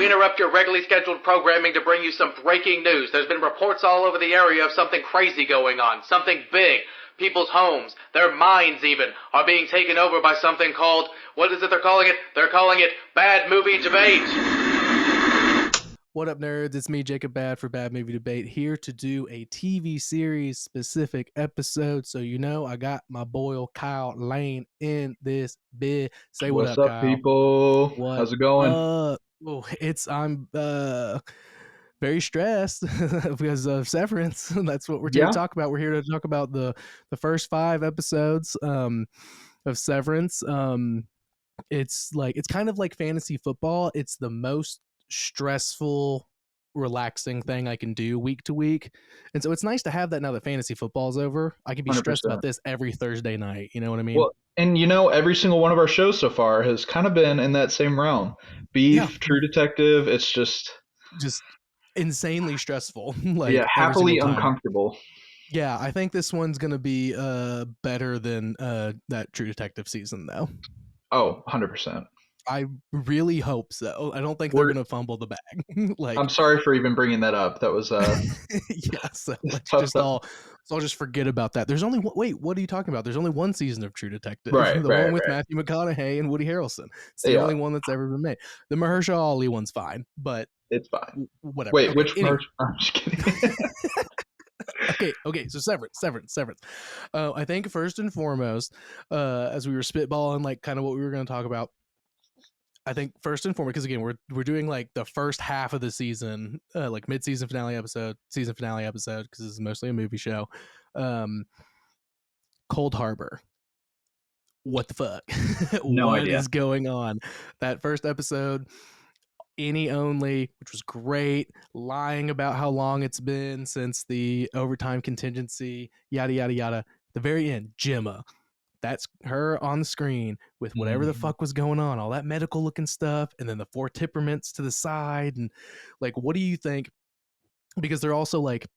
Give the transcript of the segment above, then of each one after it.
We interrupt your regularly scheduled programming to bring you some breaking news. There's been reports all over the area of something crazy going on, something big. People's homes, their minds even, are being taken over by something called, what is it they're calling it? They're calling it Bad Movie Debate. What up, nerds? It's me, Jacob Bad, for Bad Movie Debate, here to do a TV series specific episode. So, you know, I got my boy Kyle Lane in this bit. Say what What's up, up, Kyle. people? What How's it going? I'm very stressed because of Severance. That's what we're here to talk about. We're here to talk about the first 5 episodes of Severance. It's kind of like fantasy football. It's the most stressful, relaxing thing I can do week to week, and so it's nice to have that now that fantasy football's over. I can be 100%. Stressed about this every Thursday night. You know what I mean? Well, and you know, every single one of our shows so far has kind of been in that same realm. Beef, True Detective. It's just insanely stressful. Happily uncomfortable. Yeah, I think this one's gonna be better than that True Detective season, though. Oh, 100%. I really hope so. I don't think they're going to fumble the bag. I'm sorry for even bringing that up. That was yeah. So let's all just forget about that. There's only wait. What are you talking about? There's only one season of True Detective. Right. The one with Matthew McConaughey and Woody Harrelson. It's the only one that's ever been made. The Mahershala Ali one's fine, but it's fine. Whatever. Wait, which Mahershala? I'm just kidding. Okay. So Severance. I think first and foremost, as we were spitballing, like kind of what we were going to talk about. I think first and foremost, because again, we're doing like the first half of the season, like mid-season finale episode, season finale episode, because this is mostly a movie show. Cold Harbor. What the fuck? No idea. What is going on? That first episode, Innie only, which was great, lying about how long it's been since the overtime contingency, yada yada yada. The very end, Gemma. That's her on the screen with whatever the fuck was going on, all that medical looking stuff, and then the 4 temperaments to the side. And like, what do you think? Because they're also like,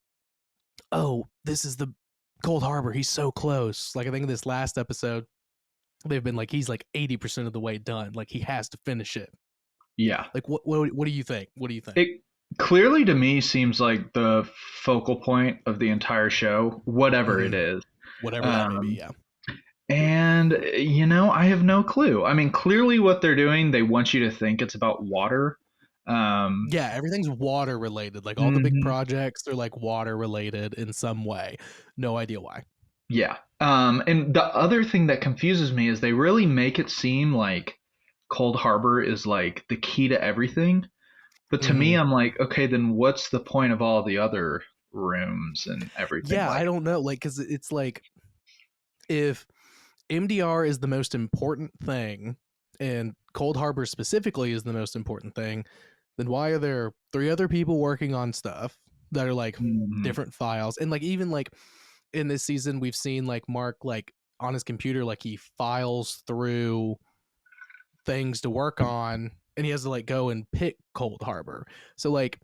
oh, this is the Cold Harbor. He's so close. Like, I think in this last episode, they've been like, he's like 80% of the way done. Like, he has to finish it. Yeah. Like, what do you think? What do you think? It clearly to me seems like the focal point of the entire show, whatever it is. Whatever that may be, yeah. And, you know, I have no clue. I mean, clearly what they're doing, they want you to think it's about water. Yeah, everything's water related. Like all the big projects are like water related in some way. No idea why. Yeah. And the other thing that confuses me is they really make it seem like Cold Harbor is like the key to everything. But to me, I'm like, okay, then what's the point of all the other rooms and everything? Yeah, I don't know. Like, because it's like, if MDR is the most important thing, and Cold Harbor specifically is the most important thing, then why are there 3 other people working on stuff that are like different files? And like, even like in this season, we've seen like Mark, like on his computer, like he files through things to work on, and he has to like go and pick Cold Harbor. So like,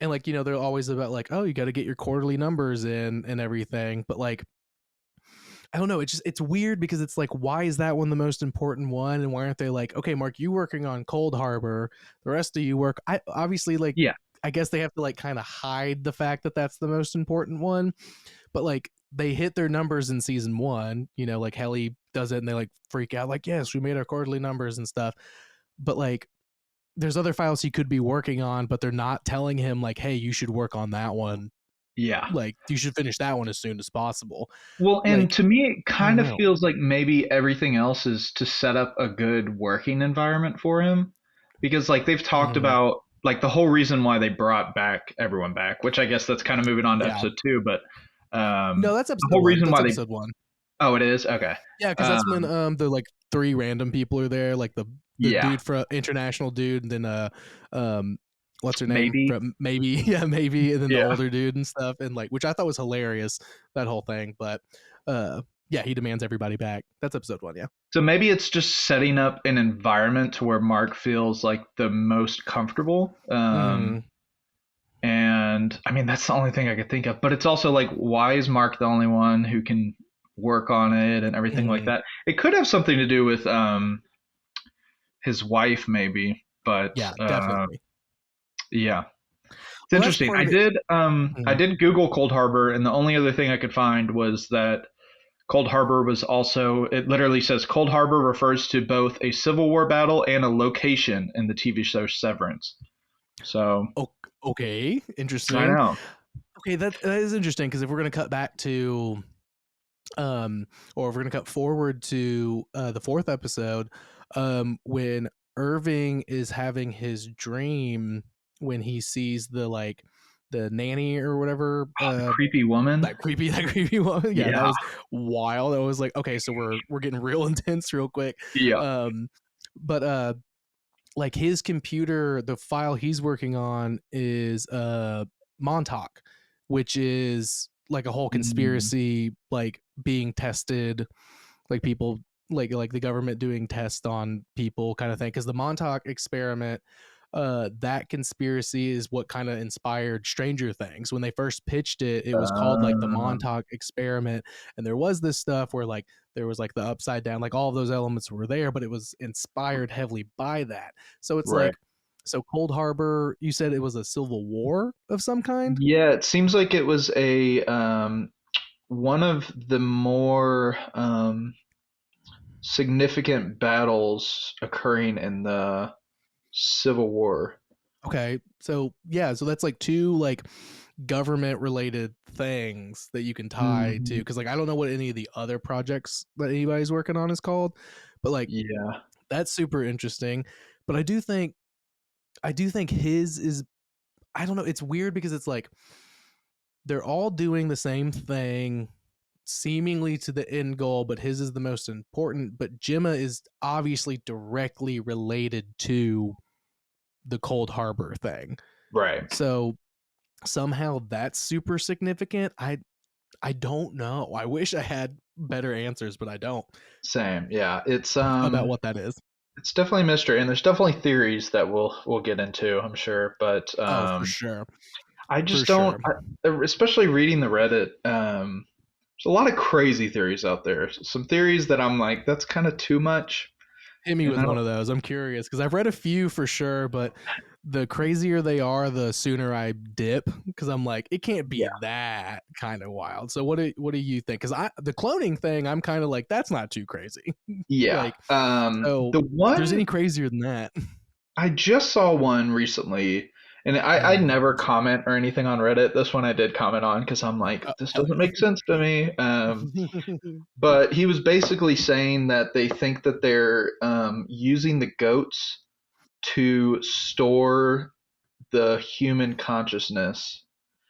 and like, you know, they're always about like, oh, you got to get your quarterly numbers in and everything. But like, I don't know. It's weird because it's like, why is that one the most important one? And why aren't they like, okay, Mark, you working on Cold Harbor, the rest of you work. I obviously like, yeah, I guess they have to like kind of hide the fact that that's the most important one. But like, they hit their numbers in season 1, you know, like Helly does it and they like freak out like, yes, we made our quarterly numbers and stuff. But like, there's other files he could be working on, but they're not telling him like, hey, you should work on that one. Yeah. Like, you should finish that one as soon as possible. Well, and like, to me, it kind of feels like maybe everything else is to set up a good working environment for him. Because, like, they've talked about, like, the whole reason why they brought everyone back, which I guess that's kind of moving on to episode 2. But no, that's episode the whole 1. reason that's why episode 1. Oh, it is? Okay. Yeah, because that's when the, like, 3 random people are there. Like, the dude for international dude, and then, what's her name? Maybe. And then the older dude and stuff, and like, which I thought was hilarious, that whole thing. But yeah, he demands everybody back. That's episode 1, yeah. So maybe it's just setting up an environment to where Mark feels like the most comfortable. And I mean, that's the only thing I could think of. But it's also like, why is Mark the only one who can work on it and everything like that? It could have something to do with his wife, maybe. But yeah, definitely. Yeah. It's Well, that's interesting. part I of it. did I Mhm. did Google Cold Harbor, and the only other thing I could find was that Cold Harbor was also, it literally says Cold Harbor refers to both a Civil War battle and a location in the TV show Severance. So Okay, I interesting. know. Okay, that is interesting because if we're gonna cut back to, or if we're gonna cut forward to the fourth episode, when Irving is having his dream when he sees the nanny or whatever, The creepy woman. that creepy woman. Yeah, that Yeah. was wild. I was like, okay, so we're getting real intense real quick. Yeah. But like his computer, the file he's working on is Montauk, which is like a whole Mm, conspiracy, like being tested, like people like the government doing tests on people kind of thing. Because the Montauk experiment, that conspiracy is what kind of inspired Stranger Things. When they first pitched it, it was called like the uh, Montauk experiment, and there was this stuff where like there was like the upside down, like all of those elements were there, but it was inspired heavily by that. So it's right. like, so Cold Harbor, you said it was a civil war of some kind. Yeah, it seems like it was a one of the more significant battles occurring in the Civil War. Okay, so yeah, so that's like two like government related things that you can tie to, Hmm. because like I don't know what any of the other projects that anybody's working on is called, but like Yeah. that's super interesting. But I do think his is, I don't know, it's weird because it's like they're all doing the same thing seemingly to the end goal, but his is the most important. But Gemma is obviously directly related to the Cold Harbor thing. Right. So somehow that's super significant. I don't know. I wish I had better answers, but I don't, Same. Yeah. about what that is. It's definitely a mystery, and there's definitely theories that we'll get into, I'm sure. But Oh, for sure. I For just don't, sure. especially reading the Reddit. There's a lot of crazy theories out there. Some theories that I'm like, that's kind of too much, Hit me and with I one don't. of those. I'm curious because I've read a few for sure, but the crazier they are, the sooner I dip because I'm like, it can't be Yeah. that kind of wild. So what do you think? Because the cloning thing, I'm kind of like, that's not too crazy. Yeah. Like, so The if there's one any crazier than that, I just saw one recently, and I mm, never comment or anything on Reddit. This one I did comment on because I'm like, this hell doesn't make sense to me. yeah. But he was basically saying that they think that they're using the goats to store the human consciousness.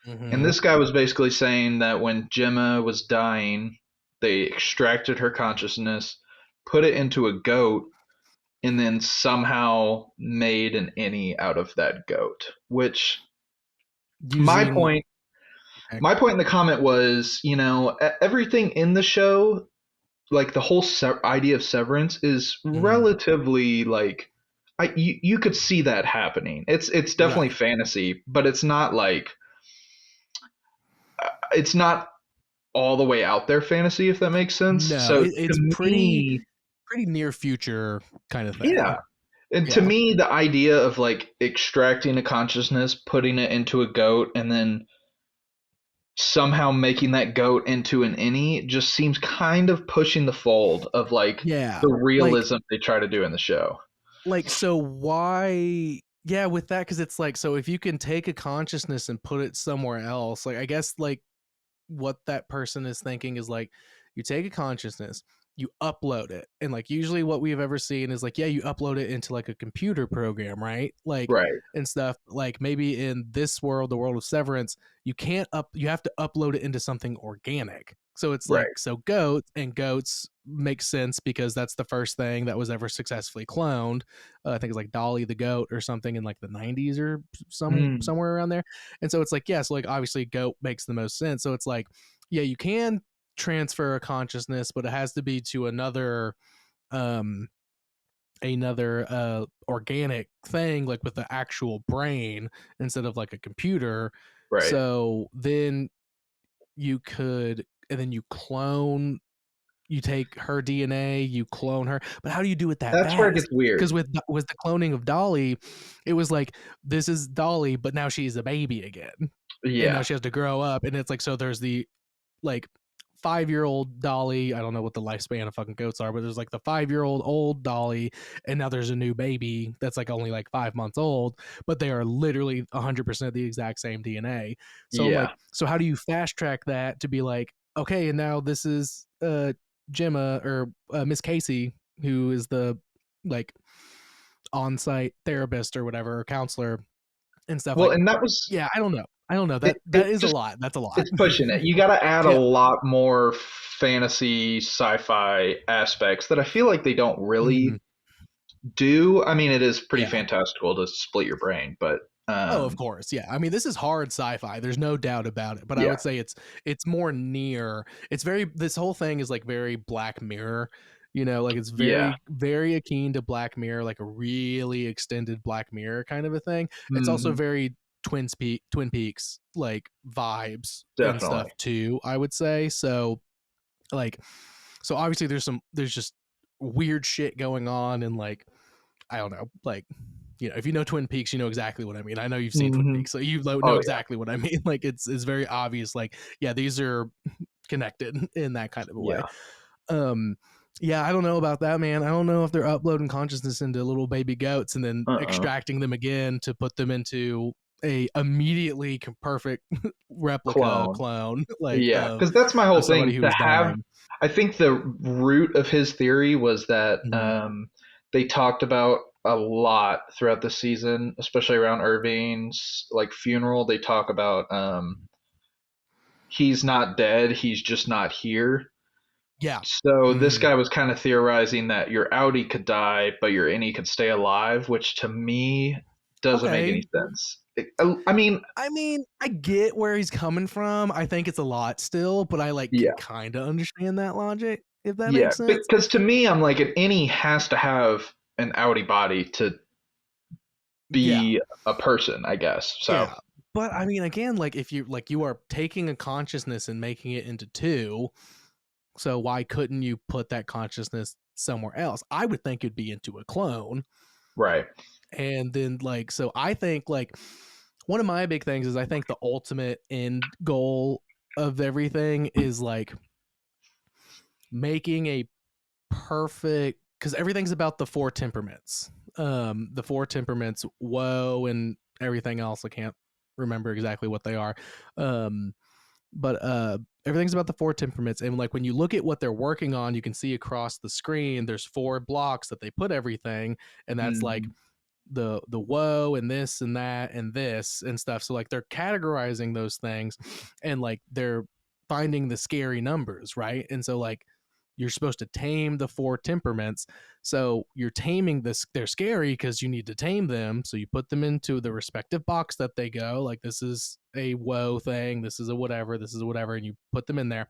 And Hmm. this guy was basically saying that when Gemma was dying, they extracted her consciousness, put it into a goat, and then somehow made an innie out of that goat. Which my Using, point, okay. my point in the comment was, everything in the show, like the whole idea of severance, is Hmm. relatively like, you could see that happening. It's definitely Right. fantasy, but it's not all the way out there fantasy, if that makes sense. No, So it's to me, pretty near future kind of yeah. thing. And to Yeah. me, the idea of like extracting a consciousness, putting it into a goat, and then somehow making that goat into an innie just seems kind of pushing the fold of like Yeah. the Like realism they try to do in the show. so why, yeah, with that, because it's like, so if you can take a consciousness and put it somewhere else, like I guess like what that person is thinking is like, you take a consciousness, you upload it, and like usually what we've ever seen is like, yeah, you upload it into like a computer program, right? Like, Right, and stuff. Like maybe in this world, the world of Severance, you have to upload it into something organic. So it's like, right, so goats make sense because that's the first thing that was ever successfully cloned. I think it's like Dolly the goat or something in like the 90s or mm, somewhere around there. And so it's like, yes, yeah, so like obviously goat makes the most sense. So it's like, yeah, you can transfer a consciousness, but it has to be to um another organic thing, like with the actual brain instead of like a computer. right. So then you could, and then you clone you take her DNA, you clone her, but how do you do it that That's fast? where it gets weird. Because with the cloning of Dolly, it was like, this is Dolly, but now she's a baby again. Yeah. And now she has to grow up, and it's like, so there's the like 5-year-old Dolly. I don't know what the lifespan of fucking goats are, but there's like the 5-year-old old Dolly, and now there's a new baby that's like only like 5 months old, but they are literally 100% the exact same DNA. So I'm like, so how do you fast track that to be like, okay, and now this is Gemma or Miss Casey, who is the like on-site therapist or whatever, or counselor and stuff. Well, like, and that was, yeah, I don't know. That is just a lot. That's a lot. It's pushing it. You got to add a lot more fantasy sci-fi aspects that I feel like they don't really do. I mean, it is pretty fantastical to split your brain, but oh, of course, yeah. I mean, this is hard sci-fi. There's no doubt about it. But I would say it's more near. It's very. This whole thing is like very Black Mirror. You know, like it's very very akin to Black Mirror, like a really extended Black Mirror kind of a thing. It's also very Twin Peaks like vibes and stuff too, I would say. So like, so obviously there's just weird shit going on, and like, I don't know, like, you know, if you know Twin Peaks, you know exactly what I mean. I know you've seen Twin Peaks, so you know exactly what I mean. Like, it's very obvious, like, yeah, these are connected in that kind of a way. Yeah, I don't know about that, man. I don't know if they're uploading consciousness into little baby goats and then extracting them again to put them into a immediately perfect replica clone. Like, because that's my whole thing. To have, I think the root of his theory was that they talked about a lot throughout the season, especially around Irving's like funeral. They talk about he's not dead, he's just not here. Yeah. So this guy was kind of theorizing that your Audi could die, but your Innie could stay alive, which to me doesn't make any sense. I mean, I get where he's coming from. I think it's a lot still, but I like kind of understand that logic, if that makes sense. Because to me, I'm like, an Innie has to have an Audi body to be a person, I guess. So. Yeah. But I mean, again, like, if you are taking a consciousness and making it into two, so why couldn't you put that consciousness somewhere else? I would think it'd be into a clone. Right. And then, like, so I think, like, one of my big things is I think the ultimate end goal of everything is, like, making a perfect, because everything's about the 4 temperaments. The 4 temperaments, woe, and everything else. I can't remember exactly what they are. But everything's about the 4 temperaments, and like, when you look at what they're working on, you can see across the screen there's 4 blocks that they put everything, and that's like the woe and this and that and this and stuff. So like, they're categorizing those things, and like, they're finding the scary numbers, right? And so like, you're supposed to tame the 4 temperaments. So you're taming this. They're scary because you need to tame them. So you put them into the respective box that they go. Like, this is a woe thing. This is a whatever. This is a whatever. And you put them in there.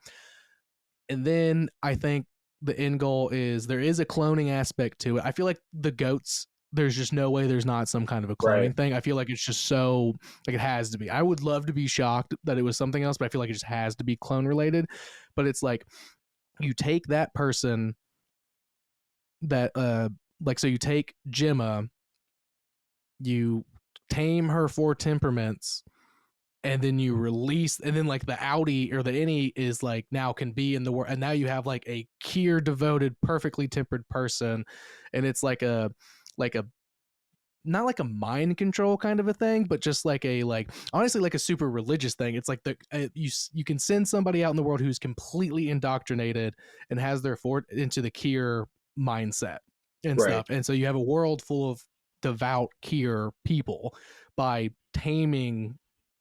And then I think the end goal is there is a cloning aspect to it. I feel like the goats, there's just no way there's not some kind of a cloning thing. I feel like it's just so, like, it has to be. I would love to be shocked that it was something else, but I feel like it just has to be clone related. But it's like, you take that person that like, so you take Gemma, you tame her 4 temperaments, and then you release, and then like, the Audi or the Innie is like, now can be in the world, and now you have like a Kier devoted, perfectly tempered person, and it's like a not like a mind control kind of a thing, but just like a, like, honestly, like a super religious thing. It's like, the you can send somebody out in the world who's completely indoctrinated and has their fort into the Kier mindset and stuff, and so you have a world full of devout Kier people by taming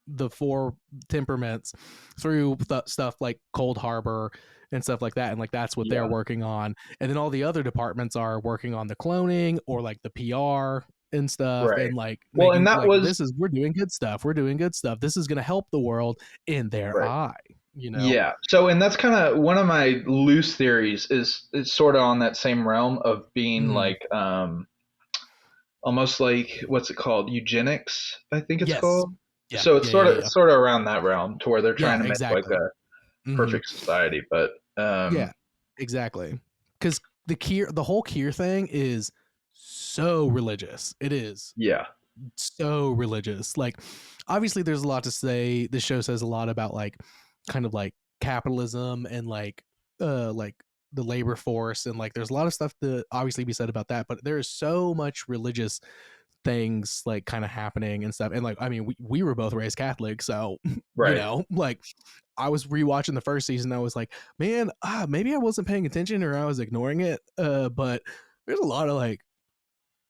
the 4 temperaments through stuff like Cold Harbor and stuff like that, and like, that's what they're working on. And then all the other departments are working on the cloning or like the PR and stuff, and like, well, and that like, was, we're doing good stuff, this is going to help the world in their eye, you know. So, and that's kind of one of my loose theories, is it's sort of on that same realm of being like almost like, what's it called, eugenics, I think it's called. So it's sort of around that realm, to where they're trying to make like a perfect society. But Exactly. Because the whole Kier thing is so religious. It is Yeah. so religious. Like, obviously, there's a lot to say. This show says a lot about like, kind of like capitalism and like the labor force, and like there's a lot of stuff to obviously be said about that. But there is so much religious things like kind of happening and stuff. And like, I mean, we were both raised Catholic, so Right. you know, like I was rewatching the first season. I was like, man, maybe I wasn't paying attention or I was ignoring it. But there's a lot of like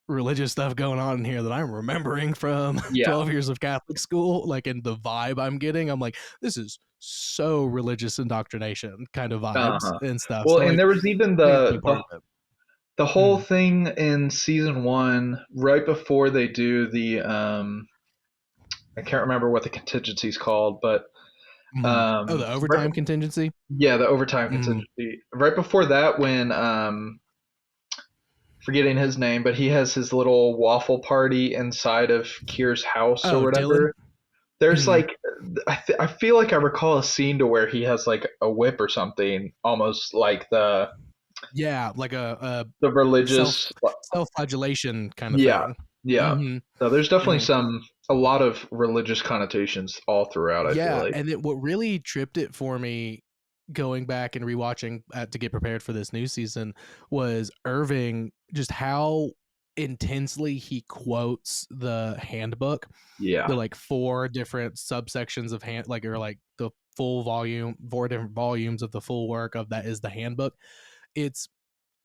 religious stuff going on in here that I'm remembering from Yeah. 12 years of Catholic school. Like, and the vibe I'm getting, I'm like, this is so religious indoctrination kind of vibes and stuff. Well, so, and like, there was even I think that's a big part of it. the whole thing in season 1, right before they do the I can't remember what the contingency's called, but the overtime contingency. Yeah, the overtime contingency. Right before that, when forgetting his name, but he has his little waffle party inside of Kier's house or whatever. Dylan? There's like, I feel like I recall a scene to where he has like a whip or something, almost like the like the religious self-flagellation kind of thing. Yeah. So there's definitely a lot of religious connotations all throughout. I feel like. And what really tripped it for me, going back and rewatching to get prepared for this new season, was Irving, just how intensely he quotes the handbook. Yeah. The like 4 different subsections of or like the full volume, 4 different volumes of the full work of that is the handbook. It's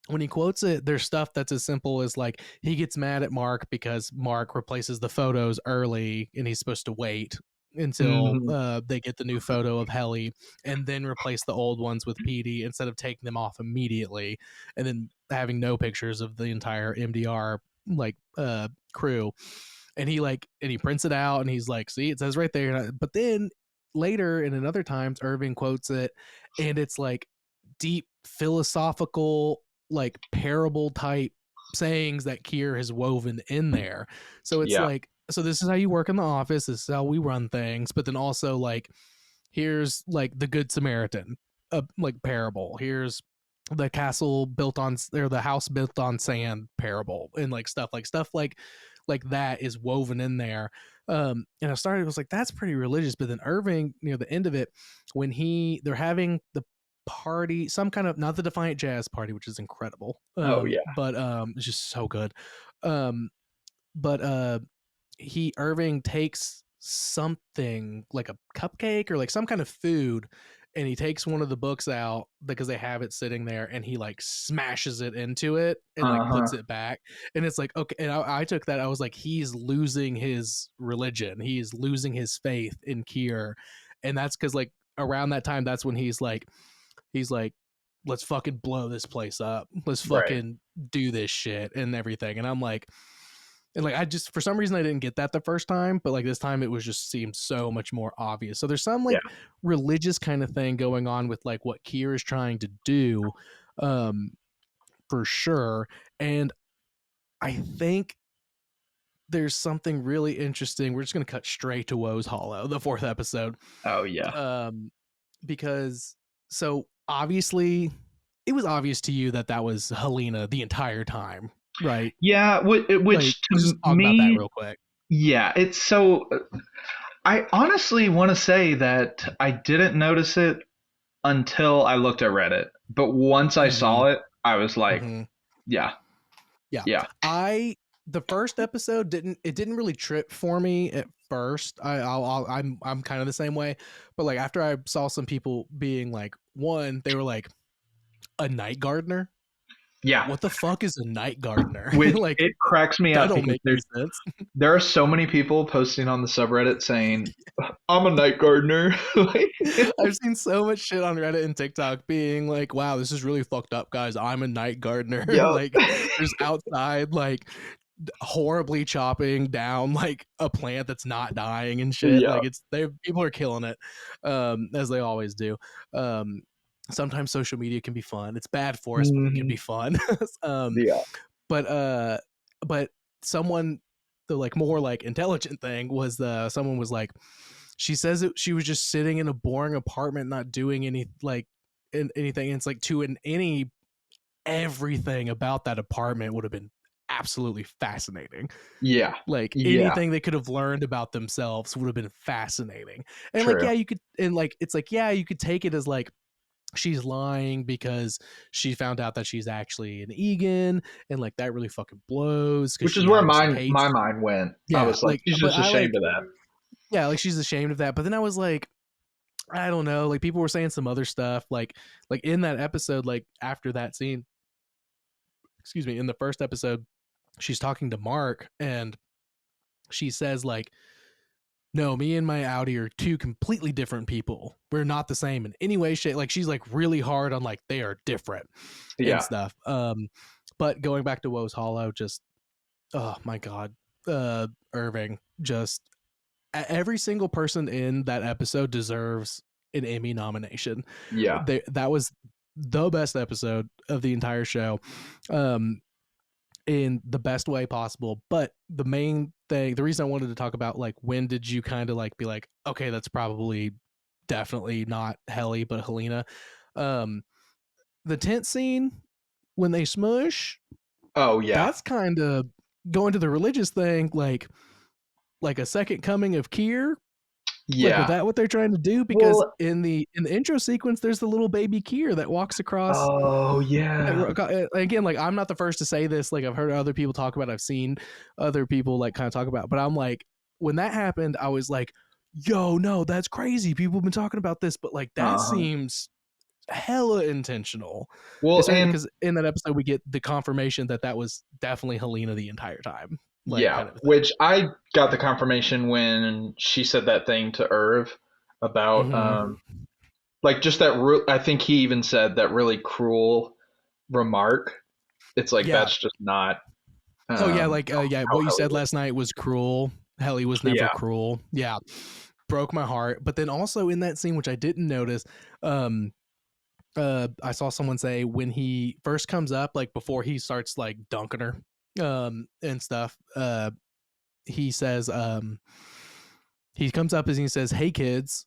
when he quotes it, there's stuff that's as simple as like he gets mad at Mark because Mark replaces the photos early and he's supposed to wait until they get the new photo of Helly and then replace the old ones with PD instead of taking them off immediately and then having no pictures of the entire MDR like crew. And he prints it out and he's like, see, it says right there. But then later and in other times, Irving quotes it and it's like deep philosophical, like parable type sayings that Kier has woven in there. So it's like, so this is how you work in the office. This is how we run things. But then also like, here's like the Good Samaritan, like parable. Here's the castle built on, or the house built on sand parable, and like stuff like that is woven in there. And I was like, that's pretty religious. But then Irving, near the end of it, when they're having the party, some kind of, not the Defiant Jazz party, which is incredible. But it's just so good. Irving takes something like a cupcake or like some kind of food, and he takes one of the books out because they have it sitting there, and he like smashes it into it and like puts it back. And it's like, okay. And I took that, I was like, he's losing his religion. He's losing his faith in Kier. And that's because like around that time, that's when he's like, let's fucking blow this place up. Let's fucking do this shit and everything. And I'm like, I just, for some reason I didn't get that the first time, but like this time it was just seemed so much more obvious. So there's some like religious kind of thing going on with like what Kier is trying to do, for sure. And I think there's something really interesting. We're just going to cut straight to Woe's Hollow, the 4th episode. Oh yeah. Because so obviously it was obvious to you that was Helena the entire time, right? Yeah, which like, just talk about that real quick. Yeah, it's so. I honestly want to say that I didn't notice it until I looked at Reddit, but once I saw it, I was like, yeah. The first episode didn't really trip for me at first. I'm kind of the same way, but like after I saw some people being like, they were like, a night gardener. Yeah. What the fuck is a night gardener? Like, it cracks me up. That don't make any sense. There are so many people posting on the subreddit saying, I'm a night gardener. I've seen so much shit on Reddit and TikTok being like, wow, this is really fucked up, guys. I'm a night gardener. Yep. Like, there's outside, like, horribly chopping down like a plant that's not dying and shit. Like, people are killing it, as they always do. Sometimes social media can be fun. It's bad for us, but it can be fun. But someone, the like more like intelligent thing was someone was like, she says that she was just sitting in a boring apartment, not doing any like anything. And it's like everything about that apartment would have been absolutely fascinating. Yeah. Like Yeah. anything they could have learned about themselves would have been fascinating. And True. like, yeah, you could, and like, it's like, yeah, you could take it as like, she's lying because she found out that she's actually an Egan, and like that really fucking blows. Which she is where obviously my hates. mind went. Yeah, I was like, she's but just I ashamed like, of that. yeah, like she's ashamed of that. But then I was like, I don't know. Like people were saying some other stuff, like in that episode, like after that scene, excuse me, in the first episode, she's talking to Mark, and she says like, no, me and my Audi are two completely different people. We're not the same in any way, shape. Like she's like really hard on like they are different Yeah. and stuff. But going back to Woe's Hollow, just oh my god, Irving, just every single person in that episode deserves an Emmy nomination. Yeah. That was the best episode of the entire show. In the best way possible. But the main thing, the reason I wanted to talk about like when did you kind of like be like, okay, that's probably definitely not Helly, but Helena. The tent scene when they smush. Oh yeah. That's kind of going to the religious thing, like a second coming of Kier. Yeah. Like, is that what they're trying to do? Because Well, in the intro sequence, there's the little baby Kier that walks across. Oh yeah. Again, like I'm not the first to say this. Like I've heard other people talk about it. I've seen other people like kind of talk about it. But I'm like, when that happened, I was like, yo, no, that's crazy. People have been talking about this, but like that seems hella intentional. Well, especially because in that episode we get the confirmation that that was definitely Helena the entire time. Like, yeah, kind of which I got the confirmation when she said that thing to Irv about like just that I think he even said that really cruel remark. It's like that's just not oh yeah, like yeah, what you said Helly last night was cruel. Helly was never cruel. Yeah. Broke my heart. But then also in that scene, which I didn't notice, I saw someone say when he first comes up, like before he starts like dunking her and stuff, he says he comes up and he says, "Hey kids,"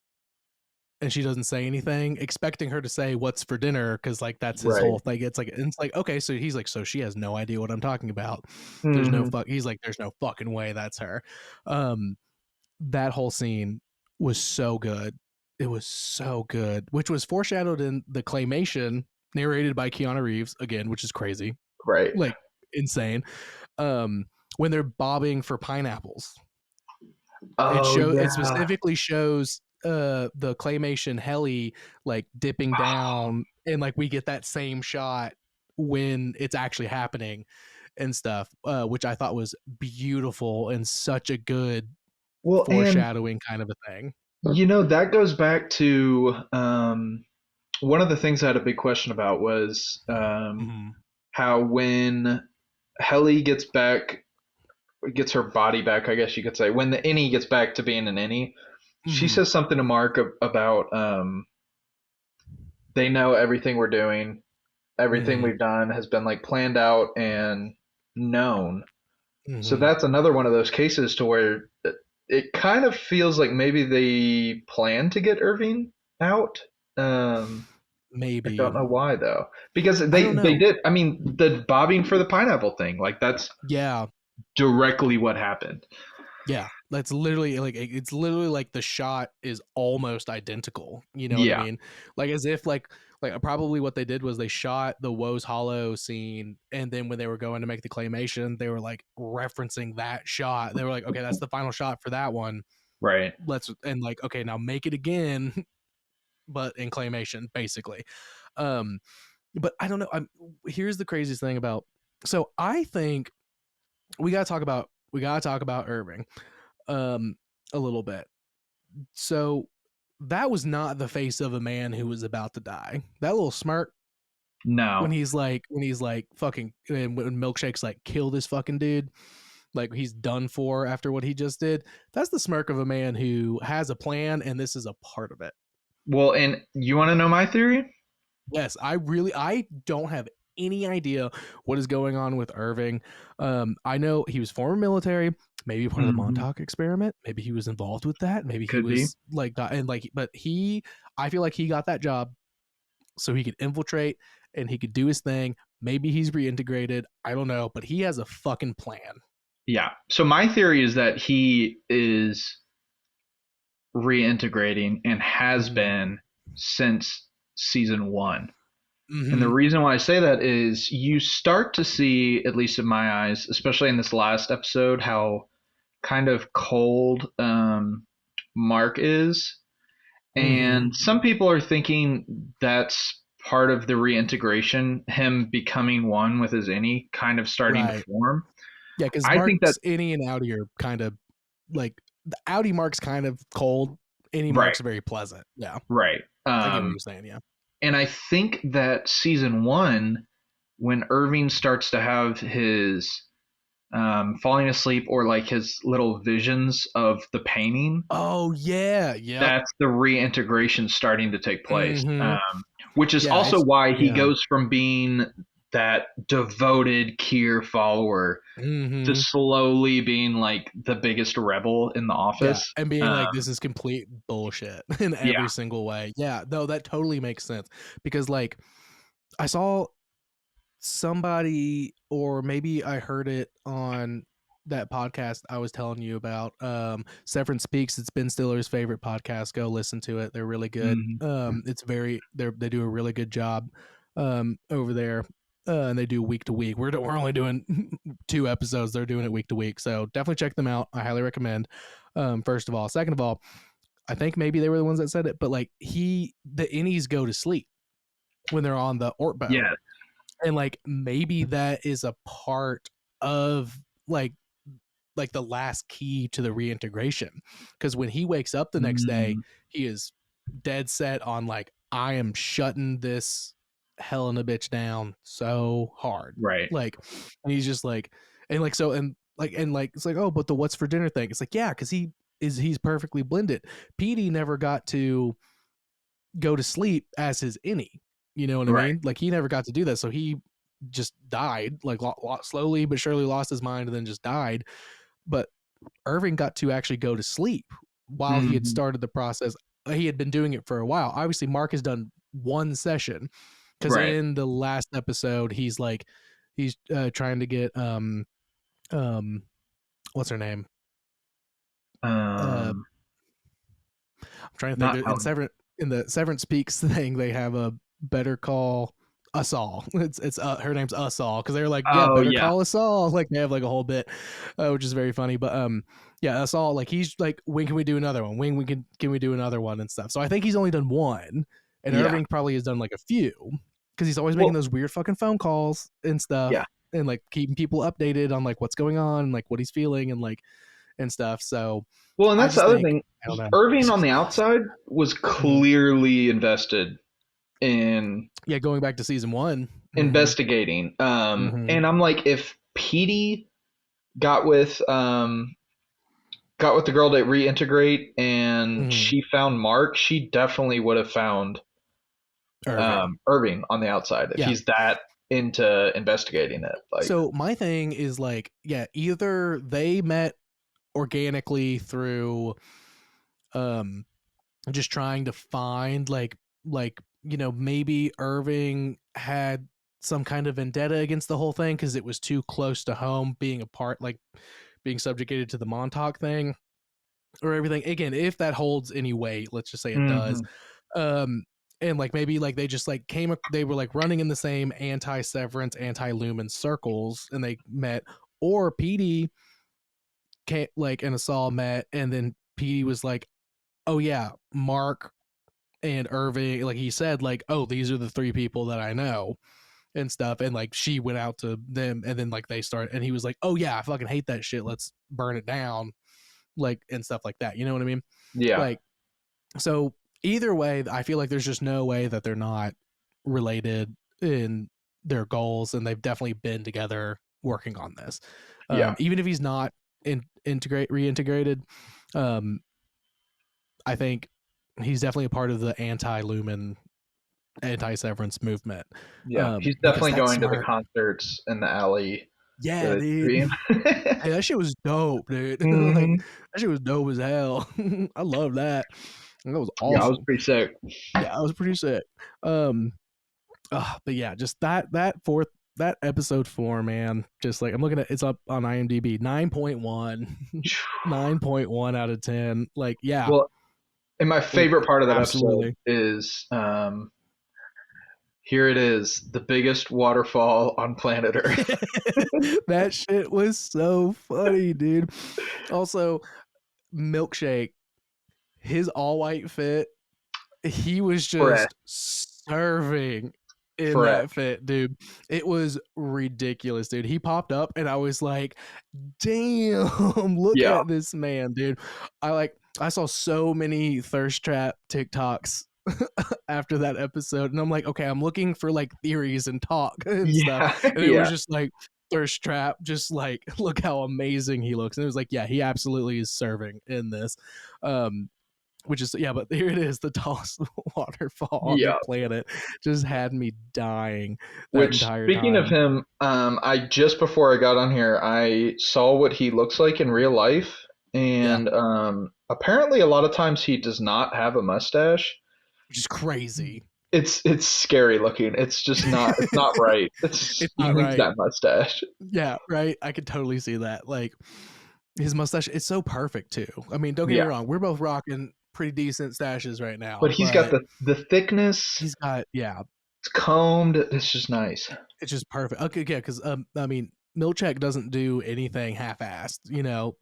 and she doesn't say anything, expecting her to say what's for dinner, because like that's his whole thing. It's like okay, so he's like, so she has no idea what I'm talking about. There's no he's like, there's no fucking way that's her. That whole scene was so good. It was so good, which was foreshadowed in the claymation narrated by Keanu Reeves again, which is crazy. Right. Like insane. When they're bobbing for pineapples. It specifically shows the claymation Helly like dipping down, and like we get that same shot when it's actually happening and stuff, which I thought was beautiful and such a good foreshadowing kind of a thing. You know, that goes back to one of the things I had a big question about was how when Helly gets her body back, I guess you could say, when the Innie gets back to being an Innie, she says something to Mark about they know everything we're doing, everything we've done has been like planned out and known. So that's another one of those cases to where it kind of feels like maybe they plan to get Irving out. Maybe. I don't know why though, because they did. I mean, the bobbing for the pineapple thing, like that's directly what happened. Yeah, that's literally like it's literally like the shot is almost identical. You know what I mean? Like as if like probably what they did was they shot the Woe's Hollow scene, and then when they were going to make the claymation, they were like referencing that shot. They were like, okay, that's the final shot for that one. Right. And like, okay, now make it again, but in claymation, basically. But I don't know. Here's the craziest thing about. So I think we gotta talk about Irving, a little bit. So that was not the face of a man who was about to die. That little smirk. No. When he's like fucking, when Milkshake's like, kill this fucking dude, like he's done for after what he just did. That's the smirk of a man who has a plan, and this is a part of it. Well, and you want to know my theory? Yes, I don't have any idea what is going on with Irving. I know he was former military, maybe part of the Montauk experiment. Maybe he was involved with that. Maybe he was like, and like, but I feel like he got that job so he could infiltrate and he could do his thing. Maybe he's reintegrated. I don't know, but he has a fucking plan. Yeah. So my theory is that he is reintegrating and has been since season 1. And the reason why I say that is you start to see, at least in my eyes, especially in this last episode, how kind of cold Mark is. And some people are thinking that's part of the reintegration, him becoming one with his Innie kind of starting to form. Yeah, because I think that Innie and Audi are kind of like, the Audi Mark's kind of cold. Innie Mark's very pleasant. Yeah. Right. I get what you're saying, yeah. And I think that season 1, when Irving starts to have his falling asleep or like his little visions of the painting. Oh, yeah. Yeah. That's the reintegration starting to take place. Which is also why he goes from being that devoted Keir follower to slowly being like the biggest rebel in the office. And being like, this is complete bullshit in every single way. Yeah, no, that totally makes sense. Because like I saw somebody, or maybe I heard it on that podcast I was telling you about, Severance Speaks. It's Ben Stiller's favorite podcast. Go listen to it. They're really good. It's very, they do a really good job over there. And they do week to week. We're only doing 2 episodes. They're doing it week to week. So definitely check them out. I highly recommend. First of all. Second of all, I think maybe they were the ones that said it, but like the Innies go to sleep when they're on the Ortbow. Yeah. And like maybe that is a part of like the last key to the reintegration. Because when he wakes up the next day, he is dead set on like, I am shutting this Helena bitch down so hard. Right. Like, and he's just like, and like, so, and like, it's like, oh, but the what's for dinner thing. It's like, yeah, because he's perfectly blended. Petey never got to go to sleep as his Innie. You know what I mean? Like, he never got to do that. So he just died, like slowly but surely lost his mind and then just died. But Irving got to actually go to sleep while he had started the process. He had been doing it for a while. Obviously, Mark has done 1 session. Because in the last episode, he's like, he's trying to get what's her name? I'm trying to think. In the Severance Speaks thing, they have a Better Call Us All. It's her name's Us All, because they're like, call us all. Like they have like a whole bit, which is very funny. But Us All. Like he's like, when can we do another one? When can we do another one and stuff? So I think he's only done 1, and Irving probably has done like a few. Because he's always making those weird fucking phone calls and stuff, and like keeping people updated on like what's going on and like what he's feeling and like and stuff. So and that's the other thing. Irving on the outside was clearly invested in going back to season 1, investigating. And I'm like, if Petey got with the girl to reintegrate and she found Mark, she definitely would have found Irving on the outside if he's that into investigating it. Like, so my thing is like, either they met organically through just trying to find like maybe Irving had some kind of vendetta against the whole thing because it was too close to home, being subjugated to the Montauk thing or everything. Again, if that holds any weight, let's just say it does. And like maybe like they just like they were like running in the same anti-Severance, anti-Lumen circles, and they met. Or Petey and Asal met, and then Petey was like, oh yeah, Mark and Irving, like he said, like, oh, these are the 3 people that I know and stuff. And like she went out to them, and then like they started, and he was like, oh yeah, I fucking hate that shit, let's burn it down, like, and stuff like that. You know what I mean? Yeah. Like, so either way, I feel like there's just no way that they're not related in their goals, and they've definitely been together working on this. Even if he's not reintegrated, I think he's definitely a part of the anti-Lumen, anti-Severance movement. He's definitely going to the concerts in the alley. Yeah, dude. Hey, that shit was dope, dude. Like, that shit was dope as hell. I love that. That was awesome. Yeah, I was pretty sick. Yeah, I was pretty sick. But yeah, just that episode 4, man. Just like I'm looking at, it's up on IMDb, 9.1, 9.1 out of 10. Like, yeah, Well, and my like favorite part of that episode absolutely. is here it is, the biggest waterfall on planet Earth. That shit was so funny, dude. Also, Milkshake, his all white fit, he was Fresh, just serving in fresh. that fit, dude. It was ridiculous, dude. He popped up and I was like, damn, look Yeah, at this man, dude. I saw so many thirst trap TikToks after that episode, and I'm like, okay, I'm looking for like theories and talk and stuff. yeah, And it was yeah. just like thirst trap, just like, look how amazing he looks. And it was like, yeah, he absolutely is serving in this. Which is, yeah, but here it is, the tallest waterfall on the Yeah. planet. Just had me dying that Which, entire speaking of time. him, I just before I got on here, I saw what he looks like in real life, Yeah, and apparently a lot of times he does not have a mustache. which is crazy. It's scary looking. It's just not. It's not right. It's It's he not needs right. that mustache. Yeah, right. I could totally see that. Like, his mustache, it's so perfect too. I mean, don't get me Yeah, wrong, we're both rocking pretty decent stashes right but now, he's got but the thickness. he's got, yeah, It's combed. It's just nice. it's just perfect. Okay, yeah, because I mean, Milchek doesn't do anything half-assed.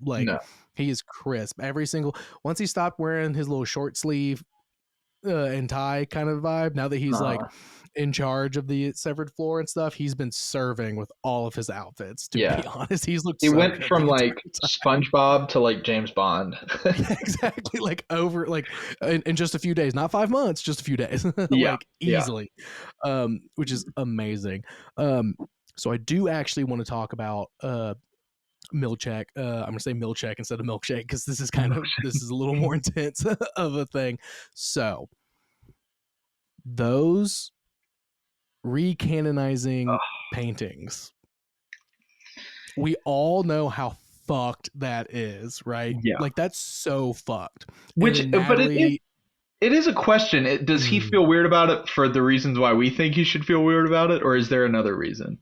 Like, No. he is crisp. Every single once he stopped wearing his little short sleeve and tie kind of vibe. Now that he's like Uh, in charge of the severed floor and stuff, he's been serving with all of his outfits. To yeah. be honest, he's looked He so went good from the entire like time. SpongeBob to like James Bond. Yeah, exactly. Like over like in just a few days, not 5 months, just a few days, Yeah, like yeah. easily, which is amazing. So I do actually want to talk about Milchek. I'm gonna say Milchek instead of milkshake because this is a little more intense of a thing. So those recanonizing paintings, we all know how fucked that is, right? Yeah. Like, that's so fucked. And Which, then but Natalie, it is a question. Does he mm, feel weird about it for the reasons why we think he should feel weird about it, or is there another reason?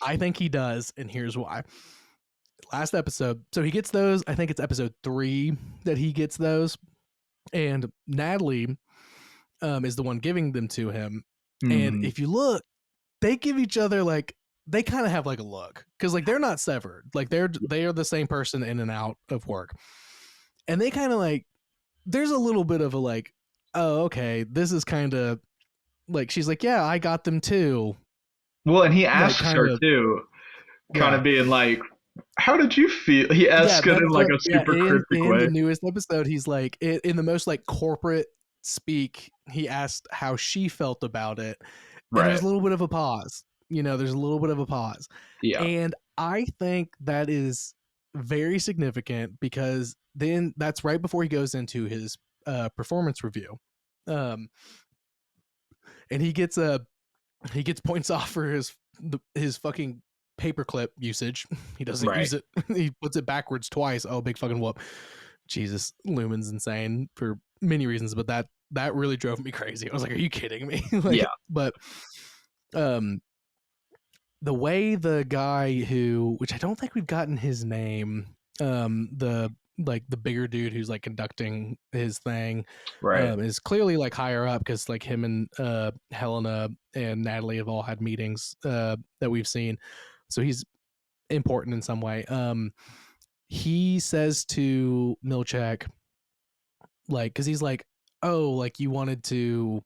I think he does, and here's why. Last episode, so he gets those. I think it's episode 3 that he gets those, and Natalie is the one giving them to him. And Hmm. if you look, they give each other like, they kind of have like a look because like they're not severed, like they are the same person in and out of work, and they kind of like, there's a little bit of a like, oh, okay, this is kind of like, she's like, yeah, I got them too, Well, and he like, asks kind her of, too, kind yeah. of being like, "How did you feel?" He Yeah, asks it in that's like what. a Yeah, super cryptic in the way. newest episode, he's like, in the most like corporate speak, he asked how she felt about it, and there's Right. a little bit of a pause. There's a little bit of a pause, Yeah. and I think that is very significant because then that's right before he goes into his performance review, um, and he gets points off for his fucking paperclip usage. He doesn't Right. use it. He puts it backwards twice. Oh, big fucking whoop. Jesus, Lumen's insane for many reasons, but that really drove me crazy. I was like, are you kidding me? Yeah. Like, but um the way the guy who, which I don't think we've gotten his name, the like the bigger dude who's like conducting his thing, Right. is clearly like higher up because like him and Helena and Natalie have all had meetings that we've seen, so he's important in some way. He says to Milchek, like, because he's like, oh, like you wanted to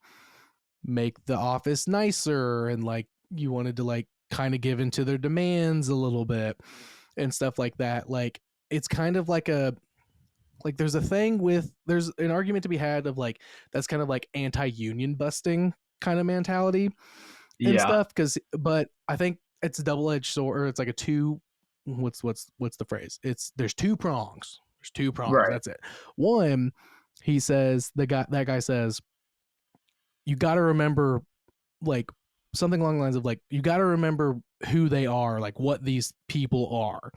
make the office nicer and like you wanted to like kind of give into their demands a little bit and stuff like that. Like, it's kind of like a, like there's a thing with, there's an argument to be had of like, that's kind of like anti-union busting kind of mentality and Yeah. stuff, because but I think it's a double-edged sword, or it's like a two, what's the phrase, it's there's two prongs, Right. that's it. One, he says, that guy says, you got to remember, like, something along the lines of like, you got to remember who they are, like what these people are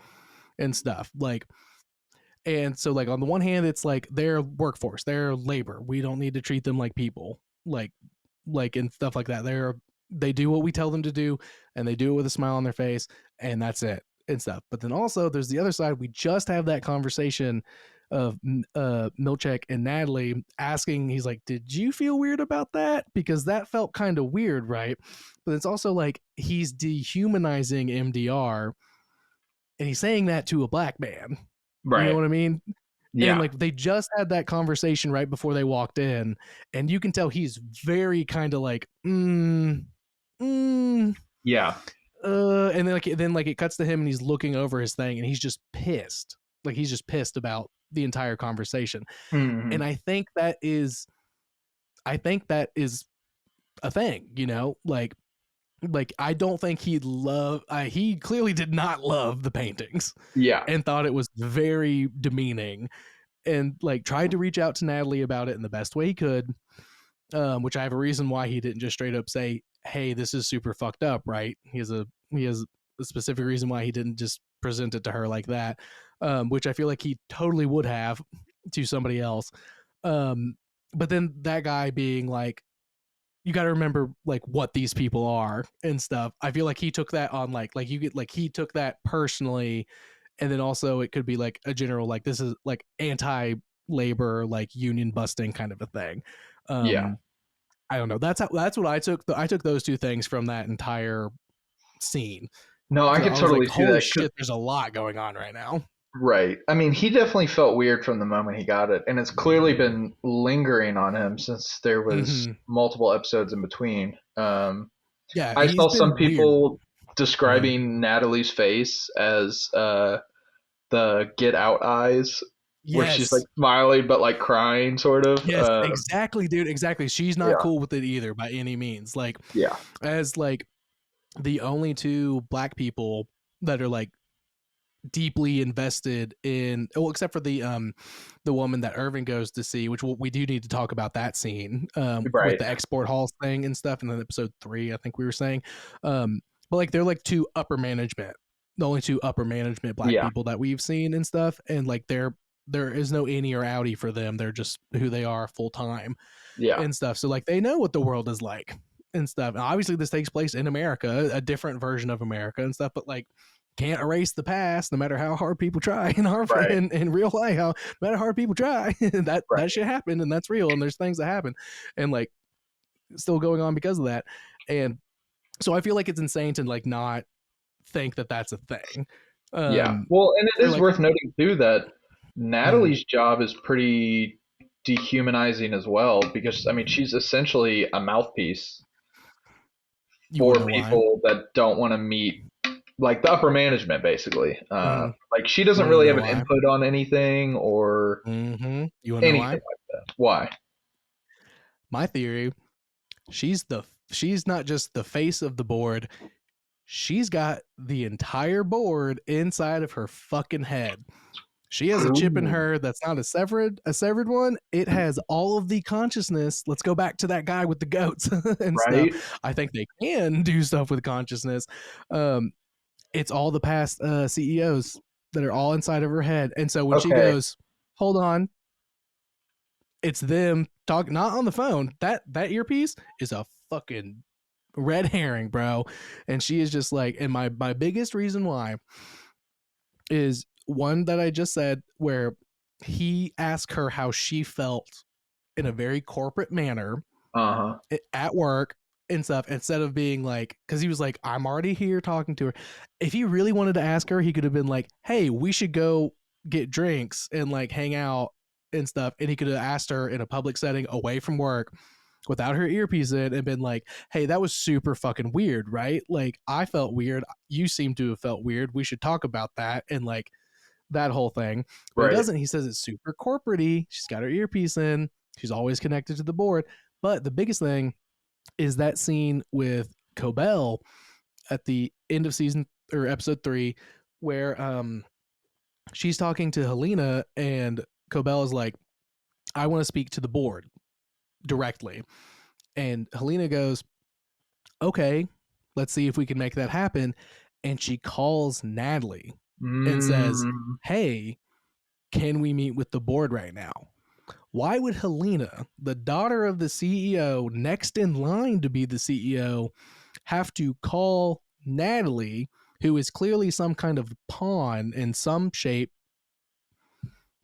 and stuff, like. And so like on the one hand, it's like their workforce, their labor, we don't need to treat them like people, like and stuff like that. They're they do what we tell them to do, and they do it with a smile on their face, and that's it and stuff. But then also there's the other side. We just have that conversation of Milchek and Natalie asking, he's like, did you feel weird about that? Because that felt kind of weird, right? But it's also like he's dehumanizing MDR, and he's saying that to a black man. Right. You know what I mean? Yeah. And like they just had that conversation right before they walked in, and you can tell he's very kind of like, Yeah. and then it cuts to him and he's looking over his thing and he's just pissed. Like he's just pissed about the entire conversation. Mhm. And I think that is a thing, you know, like I don't think he clearly did not love the paintings. Yeah. And thought it was very demeaning, and like tried to reach out to Natalie about it in the best way he could. Which I have a reason why he didn't just straight up say, hey, this is super fucked up, right? He has a specific reason why he didn't just present it to her like that. Which I feel like he totally would have to somebody else. But then that guy being like, you got to remember like what these people are and stuff. I feel like he took that on he took that personally, and then also it could be like a general like this is like anti-labor, like union busting kind of a thing. Yeah. I don't know. That's what I took. I took those two things from that entire scene. No, I could was totally like, see holy that. shit, there's a lot going on right now. Right. I mean, he definitely felt weird from the moment he got it, and it's clearly been lingering on him since there was multiple episodes in between. Yeah, I saw some weird. people describing Natalie's face as the Get Out eyes, where she's like smiling but like crying, sort of. Yes, exactly, dude. Exactly. She's not cool with it either by any means. Like, as like the only two black people that are like deeply invested in, well, except for the woman that Irving goes to see, which we do need to talk about that scene with the export halls thing and stuff in episode 3, I think we were saying. But like they're like two upper management, the only two upper management black people that we've seen and stuff, and like there is no Innie or Audi for them. They're just who they are full time and stuff. So like they know what the world is like and stuff. And obviously this takes place in America, a different version of America and stuff, but like can't erase the past no matter how hard people try in real life. No matter how hard people try, that shit happened, and that's real, and there's things that happen and like still going on because of that. And so I feel like it's insane to like not think that that's a thing. Well, and it is like, worth noting too that Natalie's job is pretty dehumanizing as well, because I mean she's essentially a mouthpiece for people that don't want to meet like the upper management, basically. Like she doesn't really have an input on anything or you want anything like that. Why? My theory, she's not just the face of the board. She's got the entire board inside of her fucking head. She has a chip in her that's not a severed one. It has all of the consciousness. Let's go back to that guy with the goats and stuff. I think they can do stuff with consciousness. It's all the past CEOs that are all inside of her head. And so when she goes, hold on, it's them talking, not on the phone. That earpiece is a fucking red herring, bro. And she is just like, and my biggest reason why is one that I just said, where he asked her how she felt in a very corporate manner at work and stuff, instead of being like, because he was like, I'm already here talking to her. If he really wanted to ask her, he could have been like, hey, we should go get drinks and like hang out and stuff. And he could have asked her in a public setting away from work without her earpiece in and been like, hey, that was super fucking weird, right? Like I felt weird. You seem to have felt weird. We should talk about that. And like that whole thing. But he doesn't. He says it's super corporate-y. She's got her earpiece in. She's always connected to the board. But the biggest thing is that scene with Cobell at the end of season or episode 3, where she's talking to Helena and Cobell is like, I want to speak to the board directly. And Helena goes, okay, let's see if we can make that happen. And she calls Natalie and says, hey, can we meet with the board right now? Why would Helena, the daughter of the CEO, next in line to be the CEO, have to call Natalie, who is clearly some kind of pawn in some shape?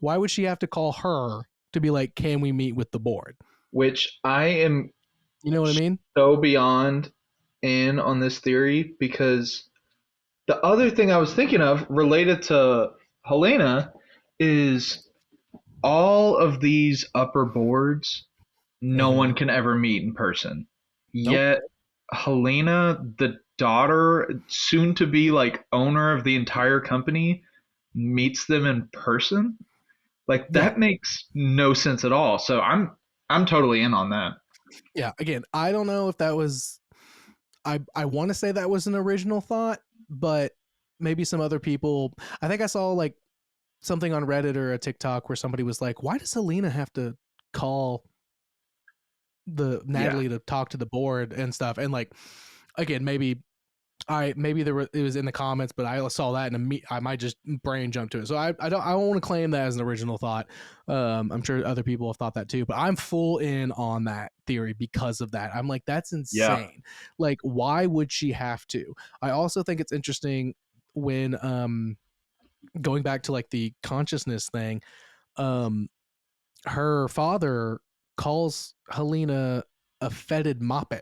Why would she have to call her to be like, can we meet with the board? Which I am You know what I mean? so beyond in on this theory, because the other thing I was thinking of related to Helena is all of these upper boards no one can ever meet in person. Nope. Yet Helena, the daughter, soon to be like owner of the entire company, meets them in person. Like Yeah. that makes no sense at all. So I'm totally in on that. Yeah. Again, I don't know if that was, I want to say that was an original thought, but maybe some other people, I think I saw like something on Reddit or a TikTok where somebody was like, why does Helena have to call the Yeah. Natalie to talk to the board and stuff? And like, again, maybe there were, it was in the comments, but I saw that and I might just brain jump to it. So I don't want to claim that as an original thought. I'm sure other people have thought that too, but I'm full in on that theory because of that. I'm like, that's Yeah. insane. Like, why would she have to? I also think it's interesting when going back to like the consciousness thing, her father calls Helena a fetid moppet,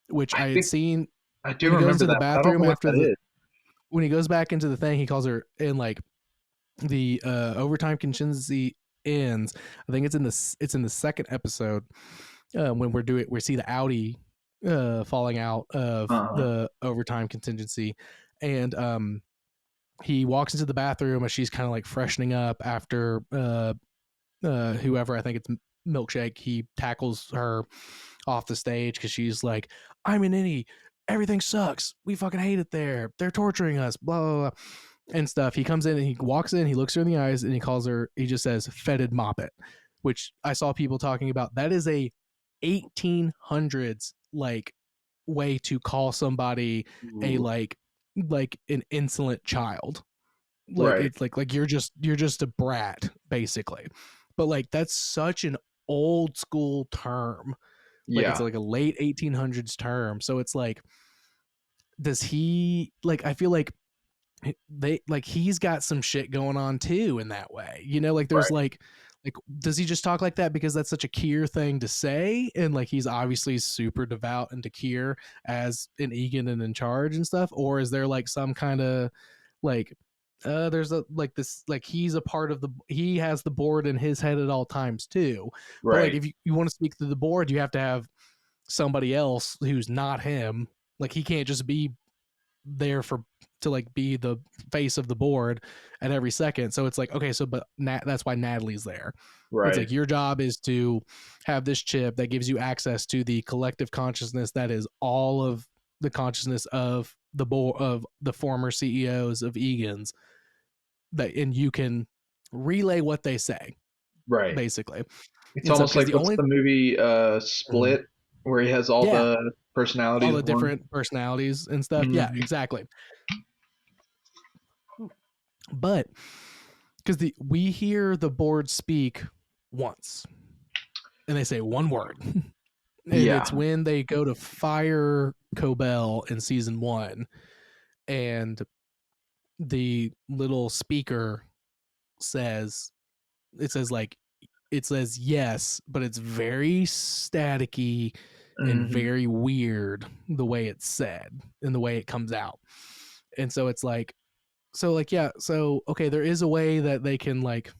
which I had think seen I do when he goes remember to the that, but I don't bathroom know what after that is. when he goes back into the thing, he calls her in like the overtime contingency ends. I think it's in the second episode when we see the Audi falling out of Uh-huh. the overtime contingency, and he walks into the bathroom as she's kind of like freshening up after whoever, I think it's Milkshake, he tackles her off the stage because she's like, I'm an innie, everything sucks, we fucking hate it there, they're torturing us, blah blah blah and stuff. He comes in and he walks in, he looks her in the eyes and he just says fetid moppet, which I saw people talking about. That is a 1800s like way to call somebody a Ooh. like an insolent child. Like Right. it's like you're just a brat basically. But like that's such an old school term. Like it's Yeah. like a late 1800s term. So it's like, does he, like, I feel like he's got some shit going on too in that way, like there's Right. like does he just talk like that because that's such a Keir thing to say, and like he's obviously super devout into Keir as an Egan and in charge and stuff, or is there like some kind of like there's a like this, like he's a part of he has the board in his head at all times too. But like Right. if you want to speak to the board, you have to have somebody else who's not him. Like he can't just be there to like be the face of the board at every second. So it's like, okay, so but that's why Natalie's there. It's Right. like your job is to have this chip that gives you access to the collective consciousness that is all of the consciousness of the board of the former CEOs of Egan's, that and you can relay what they say Right. basically It's and stuff, almost because like the what's only the movie Split, where he has all yeah, the all personalities the of one. different personalities and stuff. Yeah, Mhm. exactly. But because we hear the board speak once and they say one word and Yeah. it's when they go to fire Cobell in season 1, and the little speaker says, like it says yes, but it's very staticky and Hmm. very weird the way it's said and the way it comes out. And so it's like, yeah, so okay, there is a way that they can like,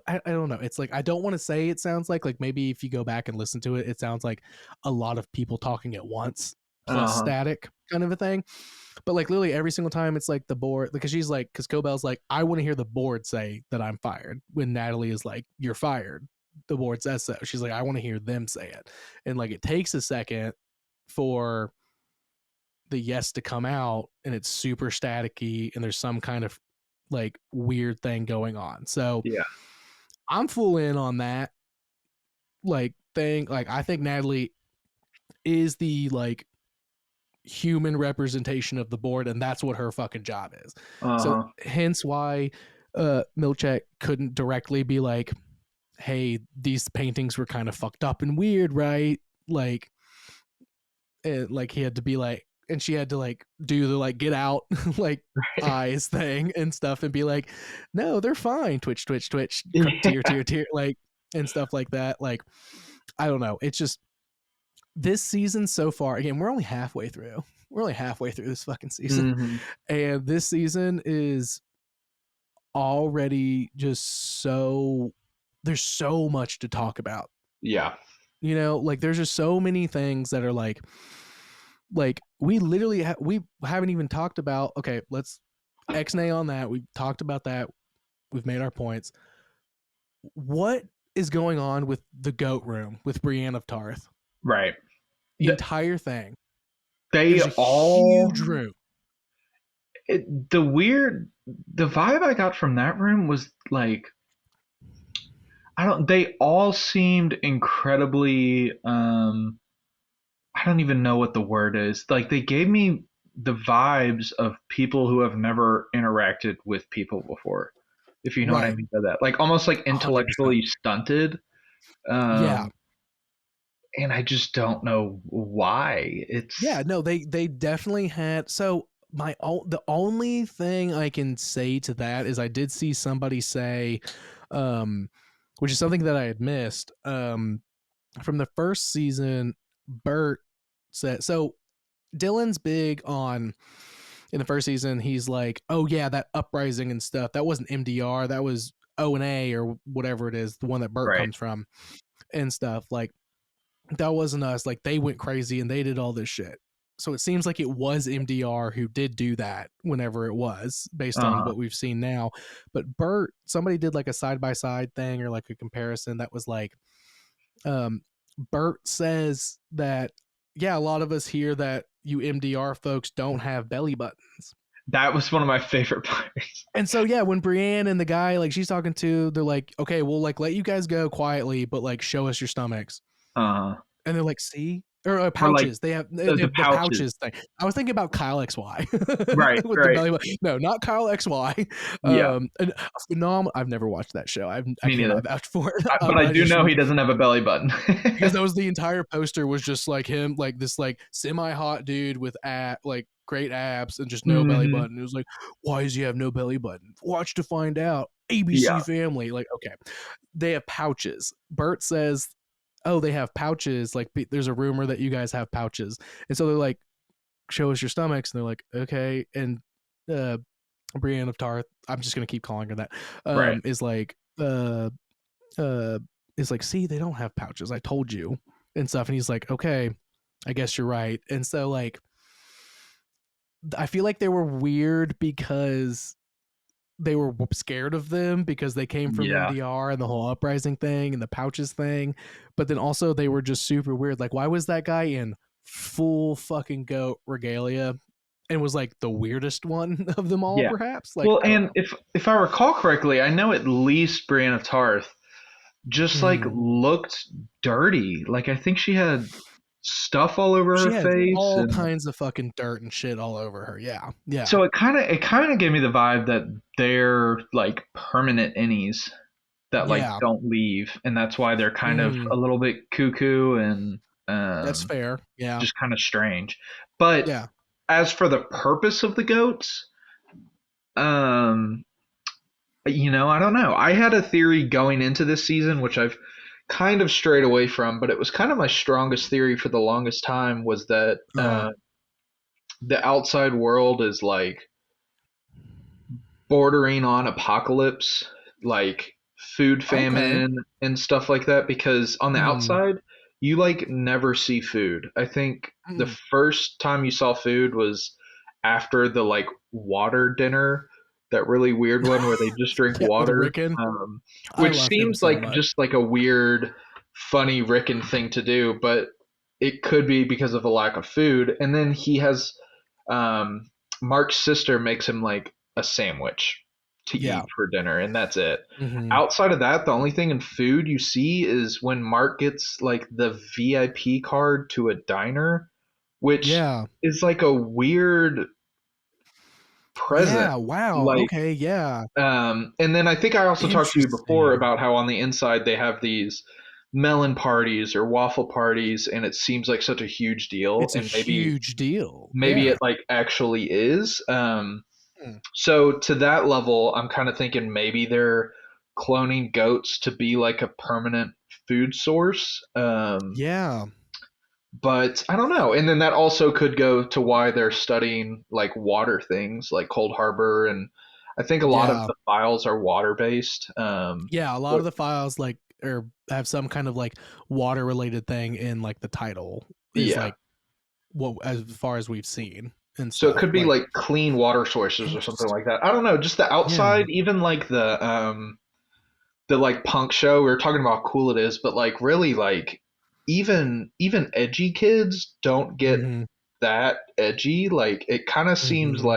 I don't know. It's like, I don't want to say it sounds like maybe if you go back and listen to it, it sounds like a lot of people talking at once plus Uh-huh. static kind of a thing. But like literally every single time it's like the board, because she's like, because Cobell's like, I want to hear the board say that I'm fired. When Natalie is like, you're fired, the board says so. She's like, I want to hear them say it. And like it takes a second for the yes to come out, and it's super staticky and there's some kind of like weird thing going on. So Yeah. I'm full in on that like thing. Like I think Natalie is the like human representation of the board, and that's what her fucking job is. So Uh-huh. hence why Milchek couldn't directly be like, hey, these paintings were kind of fucked up and weird, right? Like, and like he had to be like, and she had to like do the like get out like eyes thing and stuff, and be like, no, they're fine. Twitch, twitch, twitch, tear, tear, tear, like, and stuff like that. Like, I don't know. It's just this season so far. Again, we're only halfway through. We're only halfway through this fucking season, and this season is already just so. There's so much to talk about. Yeah. You know, like there's just so many things that are like we literally we haven't even talked about. Okay, let's X-nay on that. We've talked about that. We've made our points. What is going on with the goat room with Brienne of Tarth? Right. The entire thing. They all huge room. The vibe I got from that room was like, they all seemed incredibly, I don't even know what the word is. Like, they gave me the vibes of people who have never interacted with people before, if you know what I mean by that. Like, almost like intellectually 100%. Stunted. Yeah. And I just don't know why. They definitely had. So the only thing I can say to that is I did see somebody say, which is something that I had missed, from the first season. Bert said, so Dylan's big on, in the first season, he's like, oh yeah, that uprising and stuff, that wasn't MDR, that was O&A or whatever it is, the one that Bert comes from and stuff. Like, that wasn't us. Like, they went crazy and they did all this shit. So it seems like it was MDR who did do that whenever it was, based on what we've seen now. But Bert, somebody did like a side-by-side thing or like a comparison that was like, Bert says that, yeah, a lot of us hear that you MDR folks don't have belly buttons. That was one of my favorite parts. And so, yeah, when Brienne and the guy, like, she's talking to, they're like, okay, we'll like let you guys go quietly, but like show us your stomachs. And they're like, see? Or pouches. Like, they have the pouches thing. I was thinking about Kyle XY. Right. With the belly button. No, not Kyle XY. Yeah. Phenomenal. I've never watched that show. I cannot vouch for it. But I do know he doesn't have a belly button. Because that was the entire poster was just like him, like this like semi-hot dude with like great abs and just no belly button. It was like, why does he have no belly button? Watch to find out. ABC Family. Like, okay. They have pouches. Bert says, oh, they have pouches. Like, there's a rumor that you guys have pouches. And so they're like, show us your stomachs. And they're like, okay. And Brienne of Tarth, I'm just going to keep calling her that, is like, see, they don't have pouches. I told you and stuff. And he's like, okay, I guess you're right. And so, like, I feel like they were weird because they were scared of them because they came from MDR and the whole uprising thing and the pouches thing. But then also they were just super weird. Like, why was that guy in full fucking goat regalia and was like the weirdest one of them all, perhaps? Like, well, and if I recall correctly, I know at least Brienne of Tarth just like looked dirty. Like, I think she had stuff all over her face, all kinds of fucking dirt and shit all over her. Yeah. So it kind of gave me the vibe that they're like permanent innies that like don't leave, and that's why they're kind of a little bit cuckoo and that's fair. Yeah, just kind of strange. But as for the purpose of the goats, I don't know. I had a theory going into this season, which I've kind of strayed away from, but it was kind of my strongest theory for the longest time, was that the outside world is like bordering on apocalypse, like food famine and stuff like that, because on the outside you like never see food. I think the first time you saw food was after the like water dinner, that really weird one where they just drink water, which seems like just like a weird, funny Rickon thing to do, but it could be because of a lack of food. And then he has Mark's sister makes him like a sandwich to eat for dinner, and that's it. Outside of that, the only thing in food you see is when Mark gets like the VIP card to a diner, which is like a weird present. Yeah, wow. Like, okay, yeah. And then I think I also talked to you before about how on the inside they have these melon parties or waffle parties, and it seems like such a huge deal, It's a and maybe huge deal. maybe Yeah. it like actually is. Hmm. So to that level, I'm kind of thinking maybe they're cloning goats to be like a permanent food source. Yeah. But I don't know. And then that also could go to why they're studying like water things like Cold Harbor, and I think a lot of Yeah. the files are water based. Yeah. A lot of the files like or have some kind of like water related thing in like the title is Yeah. like what as far as we've seen and So it stuff. could be Like like clean water sources or something interesting. like that. I don't know. Just the Yeah. outside, even like the like punk show. We were talking about how cool it is, but like really like even edgy kids don't get Mm-hmm. that edgy. Like it kind of seems Mm-hmm.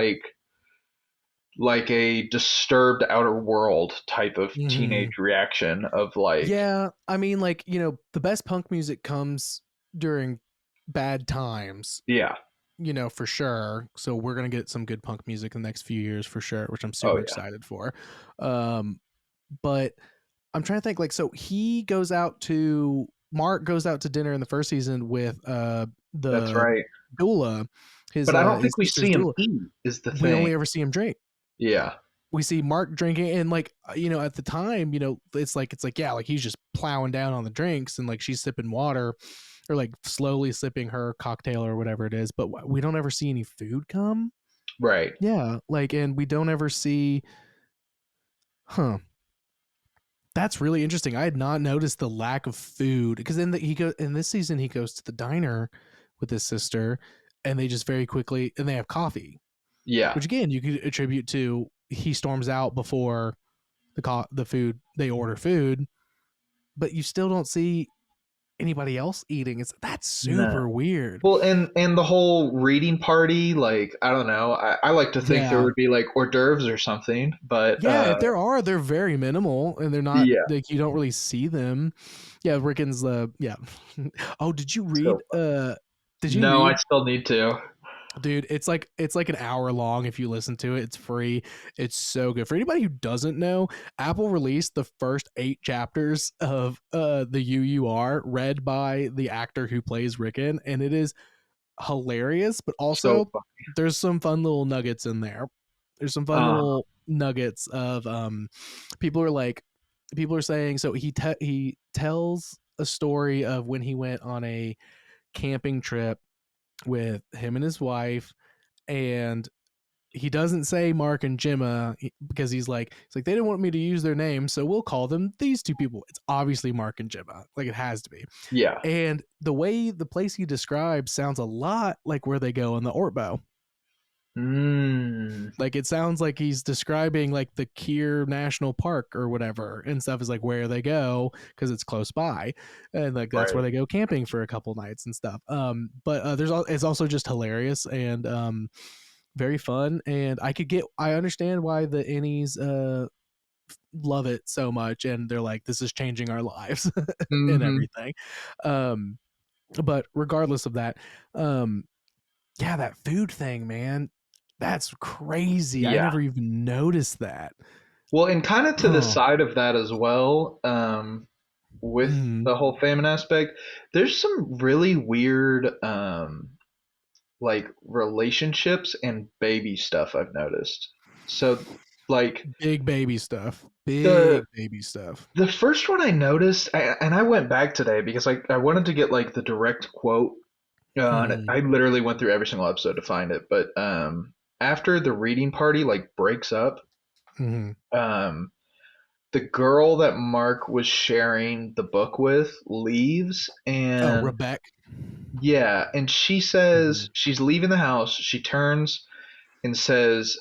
like a disturbed outer world type of Mm-hmm. teenage reaction of like, Yeah. I mean, like, the best punk music comes during bad times, yeah, for sure. So we're gonna get some good punk music in the next few years for sure, which I'm oh super yeah, excited for. Um, but I'm trying to think like so he goes out to Mark goes out to dinner in the first season with that's the right. doula, But I don't his think we sister's see him doula. eat is the We thing. only ever see him drink. Yeah, We see Mark drinking and like at the time, it's like yeah, like he's just plowing down on the drinks and like she's sipping water or like slowly sipping her cocktail or whatever it is, but we don't ever see any food come. right. Yeah, like and we don't ever see huh. That's really interesting. I had not noticed the lack of food because in this season he goes to the diner with his sister and they just very quickly and they have coffee, Yeah. which again you could attribute to he storms out before the food they order food, but you still don't see anybody else eating. That's No. super weird. Well, and the whole reading party, like I don't know. I like to think there Yeah. would be like hors d'oeuvres or something, but Yeah, if there are, they're very minimal and they're not yeah. like you don't really see them. Yeah, Rickon's yeah. Oh, So did you no, I read still need to. dude, it's like an hour long if you listen to it. It's free. It's so good. For anybody who doesn't know, Apple released the first 8 chapters of the UUR read by the actor who plays Rickon, and it is hilarious, but So also there's some fun little nuggets in there. There's some fun uh little nuggets of people are like people are saying so he tells a story of when he went on a camping trip with him and his wife, and he doesn't say Mark and Gemma because he's like they didn't want me to use their names, so we'll call them these two people. It's obviously Mark and Gemma, like it has to be. yeah. And the place he describes sounds a lot like where they go in the Ortbo. Mm, Like it sounds like he's describing like the Keir National Park or whatever and stuff is like where they go because it's close by, and like that's where right. they go camping for a couple nights and stuff. But it's also just hilarious and very fun, and I understand why the innies love it so much, and they're like this is changing our lives and Hmm. everything. Um, but regardless of that, um, yeah, that food thing, man, that's crazy. I Yeah. never even noticed that. Well, and kind of to the Oh, side of that as well, with mm, the whole famine aspect, there's some really weird like relationships and baby stuff I've noticed. So like big baby stuff. the Big baby stuff. the first one I noticed, and I went back today because I wanted to get like the direct quote. And Hmm. I literally went through every single episode to find it. But after the reading party like breaks up, Hmm. um, the girl that Mark was sharing the book with leaves, Oh, and Rebecca. yeah, and she Hmm. says she's leaving the house. She turns and says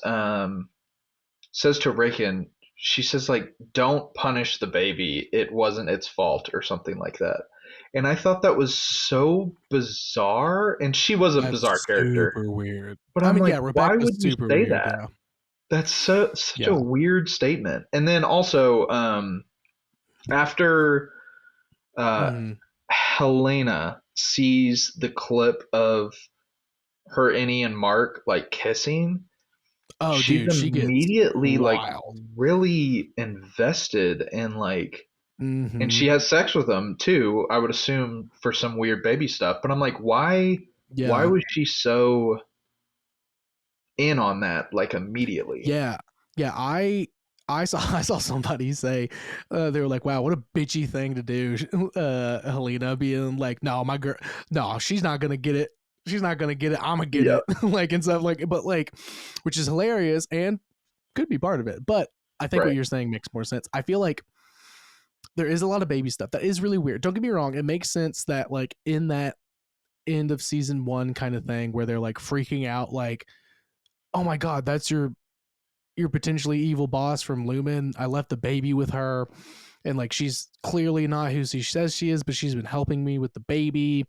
to Rickon, she says like, "Don't punish the baby. It wasn't its fault," or something like that. And I thought that was so bizarre. And she was a bizarre That's character. super weird. But I I'm mean, like, yeah, why Rebecca's would you super say weird. that? Yeah. That's such a Yeah. weird statement. And then also, after uh, Hmm. Helena sees the clip of her, Innie, and Mark like kissing, Oh, she's dude, she gets immediately like wild. really invested and like and Mm-hmm. she has sex with him too. I would assume for some weird baby stuff. But I'm like, why? Why Yeah. was she so in on that like immediately? Yeah. Yeah. I saw I saw somebody say they were like, "Wow, what a bitchy thing to do." Helena being like, "No, my girl, no, she's not gonna get it. She's not gonna get it. I'm gonna get Yeah. it." Like and stuff like, but like, which is hilarious and could be part of it. But I think what Right. you're saying makes more sense. I feel like there is a lot of baby stuff that is really weird. Don't get me wrong; it makes sense that like in that end of season one kind of thing where they're like freaking out, like, "Oh my god, that's your potentially evil boss from Lumen. I left the baby with her, and like she's clearly not who she says she is, but she's been helping me with the baby."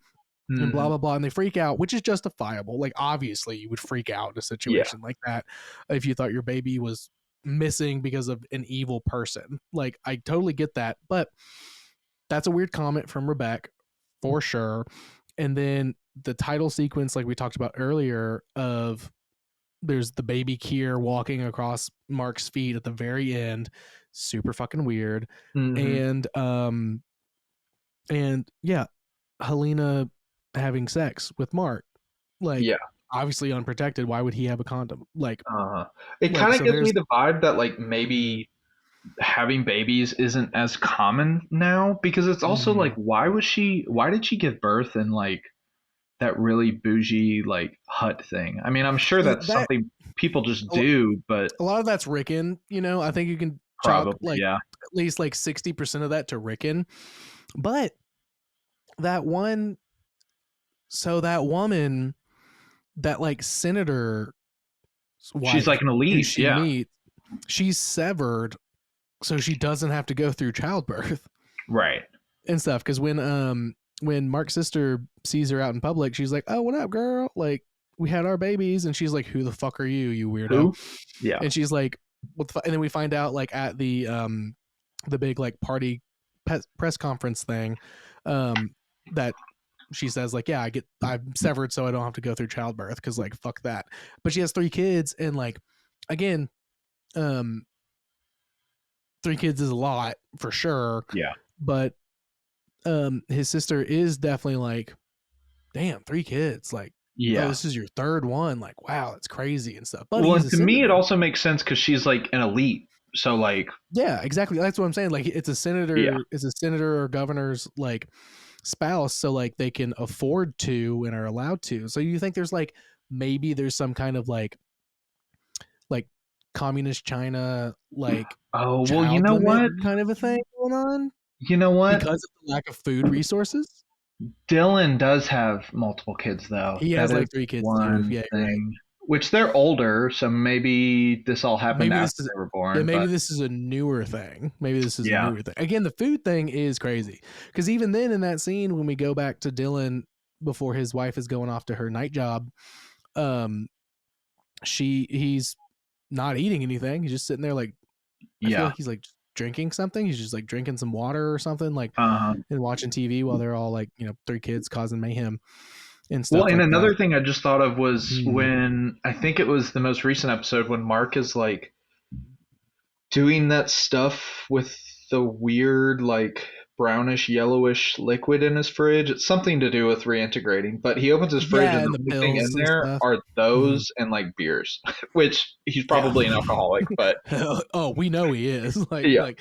And blah Hmm. blah blah, and they freak out, which is justifiable. Like obviously, you would freak out in a Yeah. situation like that if you thought your baby was missing because of an evil person. Like I totally get that, but that's a weird comment from Rebecca for sure. And then the title sequence, like we talked about earlier, of there's the baby Kier walking across Mark's feet at the very end, super fucking weird. Hmm. And yeah, Helena having sex with Mark, like Yeah. obviously unprotected. Why would he have a condom? Uh-huh. It kind of So gives me there's the vibe that like mm, maybe having babies isn't as common now because it's also like mm, why did she give birth in like that really bougie like hut thing? I mean, I'm sure that's that something people just do, but a lot of that's Rickon. I think you can chalk probably like yeah. at least like 60% of that to Rickon. But that one, so that woman, that like senator She's wife like an who elite, she yeah. meets, she's severed so she doesn't have to go through childbirth Right. and stuff. Because when Mark's sister sees her out in public, she's like, "Oh, what up, girl? Like, we had our babies," and she's like, "Who the fuck are you, you weirdo?" Who? Yeah. And she's like, "What the fuck?" And then we find out like at the big like party press conference thing, that she says like, "Yeah, I'm severed so I don't have to go through childbirth because like fuck that." But she has 3 kids, and like again, um 3 kids is a lot for sure, Yeah. but his sister is definitely like, damn, 3 kids, like, oh, Yeah. this is your third one, like, wow, that's crazy and stuff. But Well, he's and a to me it senator. also makes sense cuz she's like an elite. So like Yeah, exactly, that's what I'm saying. Like yeah. it's a senator or governor's like spouse, so like they can afford to and are allowed to. So you think there's like maybe there's some kind of like communist China like Oh, well, you child know limit what? kind of a thing going on You know what? because of the lack of food resources. Dylan does have multiple kids, though. He That has is like 3 kids too. one Yeah, you're right. thing. Which they're older, so maybe this all happened Maybe after this is they were Yeah, born. maybe But this is a newer thing. Maybe this is a yeah, newer thing. Again, the food thing is crazy because even then in that scene when we go back to Dylan before his wife is going off to her night job, um, he's not eating anything. He's just sitting there like I feel yeah. like he's like drinking something. He's just like drinking some water or something like Uh, and watching TV while they're all like 3 kids causing mayhem and well, stuff and like that. another thing I just thought of was Mm. when I think it was the most recent episode when Mark is like doing that stuff with the weird like brownish yellowish liquid in his fridge. It's something to do with reintegrating, but he opens his fridge Yeah, and and the the only thing in pills and there stuff. are Mhm. those and like beers, which he's Yeah. probably an alcoholic, but Oh, we know he is. Like, yeah, like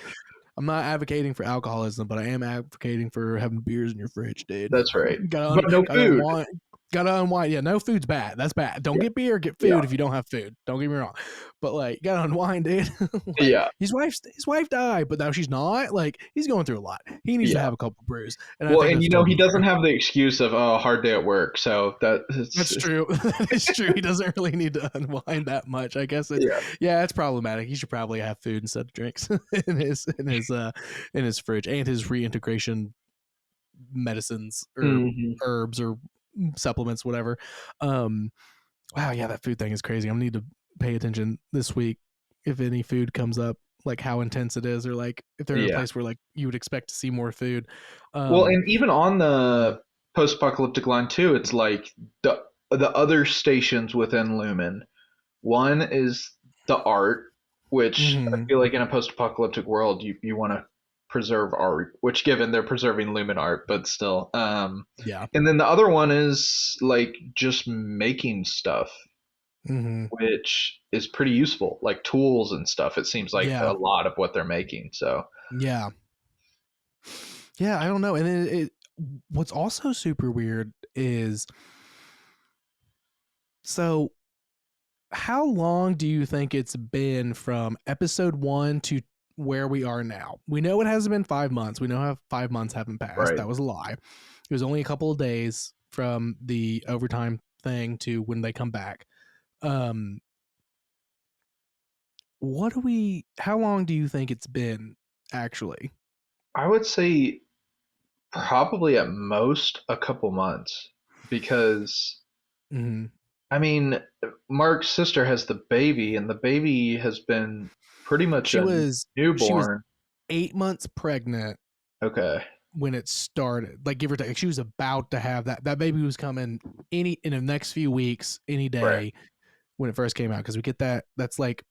I'm not advocating for alcoholism, but I am advocating for having beers in your fridge, dude. that's right. gotta But no gotta food. unwind. Gotta unwind. Yeah, no food's bad. That's bad. Don't Yeah, get beer, get yeah, food if you don't have food. Don't get me wrong. But like, gotta unwind, dude. Like yeah, his wife died, but now she's not. Like, he's going through a lot. He needs to yeah. have a couple brews, and I Well, think and that's you know he totally doesn't fair. have the excuse of oh hard day at work, so that That's true. That is true. He doesn't really need to unwind that much. I guess yeah. it's problematic. He should probably have food instead of drinks in his fridge and his reintegration medicines or Hmm. herbs or supplements, whatever. Um, wow, yeah, that food thing is crazy. I'm gonna need to pay attention this week if any food comes up, like how intense it is, or like if they're in a Yeah. place where like you would expect to see more food. Well, Um, and even on the post-apocalyptic line too, it's like the other stations within Lumen. One is the art, which I mhm. feel like in a post-apocalyptic world, you want to preserve art, which given they're preserving Lumen art, but still. Yeah. And then the other one is like just making stuff, Mm-hmm. which is pretty useful, like tools and stuff. It seems like Yeah. a lot of what they're making. So Yeah. Yeah, I don't know. And what's also super weird is, so how long do you think it's been from episode 1 to where we are now? We know it hasn't been 5 months. We know how 5 months haven't passed. right. That was a lie. It was only a couple of days from the overtime thing to when they come back. How long do you think it's been actually? I would say probably at most a couple months because Mm-hmm. I mean, Mark's sister has the baby, and the baby has been pretty much She a was she was newborn. 8 months pregnant Okay. when it started, like give or take. She was about to have that baby was coming in the next few weeks, any Right. day when it first came out, because we get that's like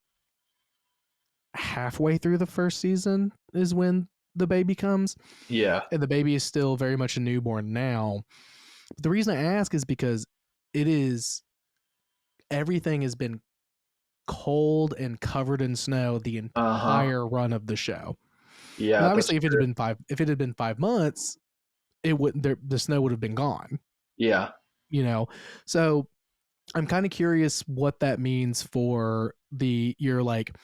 halfway through the first season is when the baby comes, Yeah. and the baby is still very much a newborn now. But the reason I ask is because everything has been cold and covered in snow the Uh-huh. entire run of the show. Yeah, Now, that's obviously, if true. it had been 5 months, it wouldn't. The snow would have been gone. Yeah. You know, so I'm kind of curious what that means for you're like,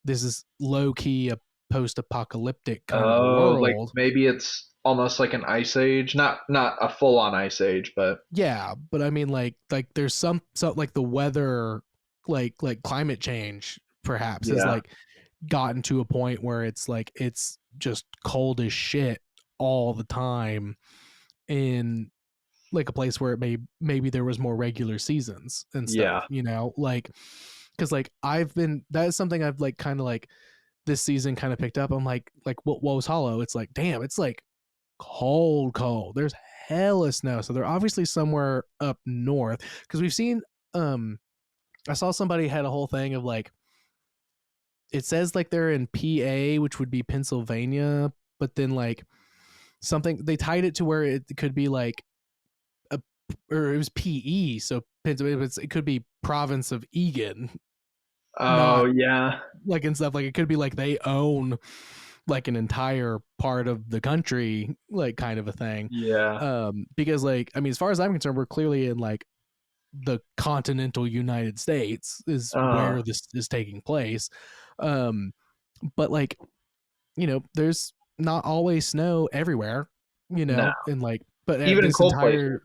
this is low key a post-apocalyptic kind of a Oh, like world. maybe it's almost like an ice age. Not a full on ice age, but Yeah, but I mean, like there's some like the weather, like climate change, perhaps has yeah. like gotten to a point where it's like it's just cold as shit all the time in like a place where maybe there was more regular seasons and stuff, Yeah. like because like that is something I've like kind of like this season kind of picked up. I'm like what was hollow, it's like, damn, it's like cold, there's hella snow, so they're obviously somewhere up north, because we've seen I saw somebody had a whole thing of like, it says like they're in PA, which would be Pennsylvania, but then like something they tied it to where it could be like or it was PE, so it could be province of Egan, Oh, not yeah. like and stuff, like it could be like they own like an entire part of the country, like kind of a thing. Yeah. Because like I mean, as far as I'm concerned, we're clearly in like the continental United States is Uh, where this is taking place. um but like, there's not always snow everywhere, no. and like, but Even in this cold places entire,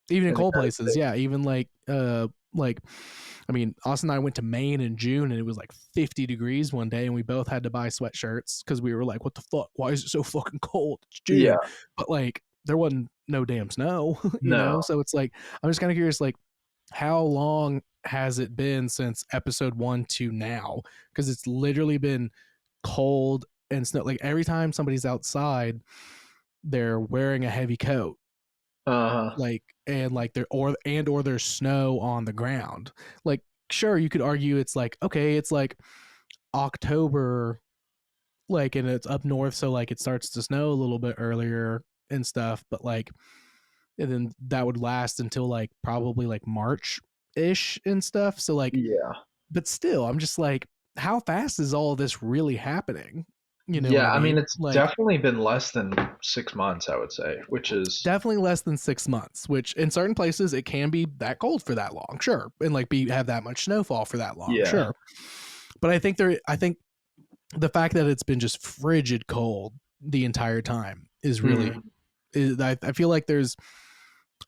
even in in the cold United places, States. yeah, even like I mean, Austin and I went to Maine in June and it was like 50 degrees one day and we both had to buy sweatshirts because we were like, what the fuck, why is it so fucking cold, it's Yeah. June. But like there wasn't no damn snow. No. So it's like, I'm just kind of curious, like how long has it been since episode 1 to now, because it's literally been cold and snow. Like every time somebody's outside, they're wearing a heavy coat, Uh-huh. like, and like or there's snow on the ground. Like, sure, you could argue it's like, okay, it's like October, like, and it's up north, so like it starts to snow a little bit earlier and stuff, but like, and then that would last until like probably like March ish and stuff. So like, Yeah. but still, I'm just like, how fast is all of this really happening? You know what Yeah, I I mean, mean? it's Like, definitely been less than 6 months, I would say, which is, definitely less than 6 months, which in certain places it can be that cold for that long, sure, and like have that much snowfall for that long, yeah. sure. But I think the fact that it's been just frigid cold the entire time is really, Mhm. I feel like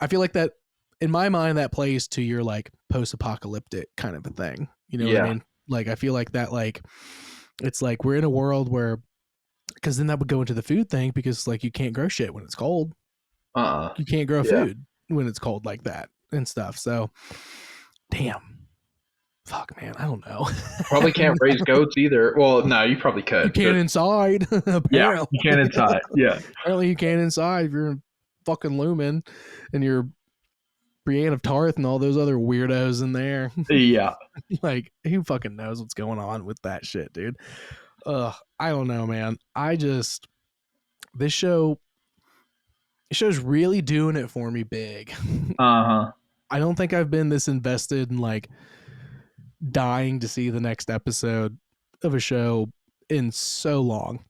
I feel like that in my mind that plays to your like post-apocalyptic kind of a thing. You know what I Yeah. mean? Like I feel like that, like it's like we're in a world where, because then that would go into the food thing, because like you can't grow shit when it's cold. Uh-uh. You can't grow Yeah. food when it's cold like that and stuff. So damn, fuck, man, I don't know. Probably can't raise goats either. Well, no, you probably You could, can but inside, yeah, apparently. you can inside. Yeah. Apparently you can inside if you're in fucking Lumen and you're Brienne of Tarth and all those other weirdos in there. Yeah. Like, who fucking knows what's going on with that shit, dude? I don't know, man. this show's really doing it for me big. Uh-huh. I don't think I've been this invested in like dying to see the next episode of a show in so long.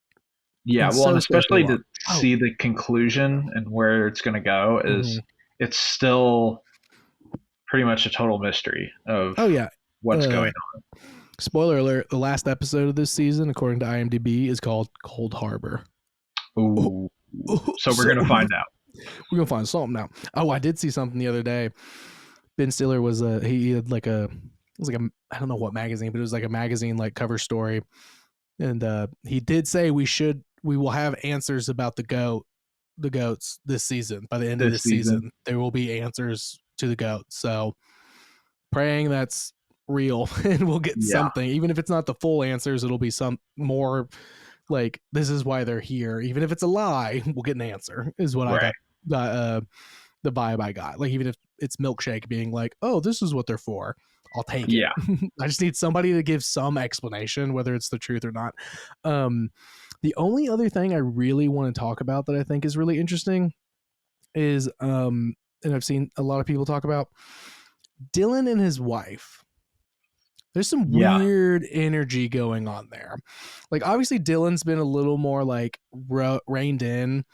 Yeah, In well, and so especially long. to see the conclusion and where it's going to go is Mhm. it's still pretty much a total mystery of Oh yeah. what's Uh, going Spoiler alert: the last episode of this season, according to IMDb, is called Cold Harbor. on. Oh, Ooh. So we're so going to find out. we're gonna find something now. Oh, I did see something the other day. Ben Stiller was he had like a, it was like a, I don't know what magazine, but it was like a magazine like cover story, and he did say we will have answers about the goats this season. By the end of This this season. season, there will be answers to the goats. So praying that's real and we'll get Yeah. something, even if it's not the full answers. It'll be some more like, this is why they're here. Even if it's a lie, we'll get an answer, is what I Right. got the vibe I got. Like, even if it's Milkshake being like, oh, this is what they're for, I'll take it. Yeah. I just need somebody to give some explanation, whether it's the truth or not. The only other thing I really want to talk about that I think is really interesting is, and I've seen a lot of people talk about, Dylan and his wife. There's some Yeah. weird energy going on there. Like, obviously Dylan's been a little more like reined in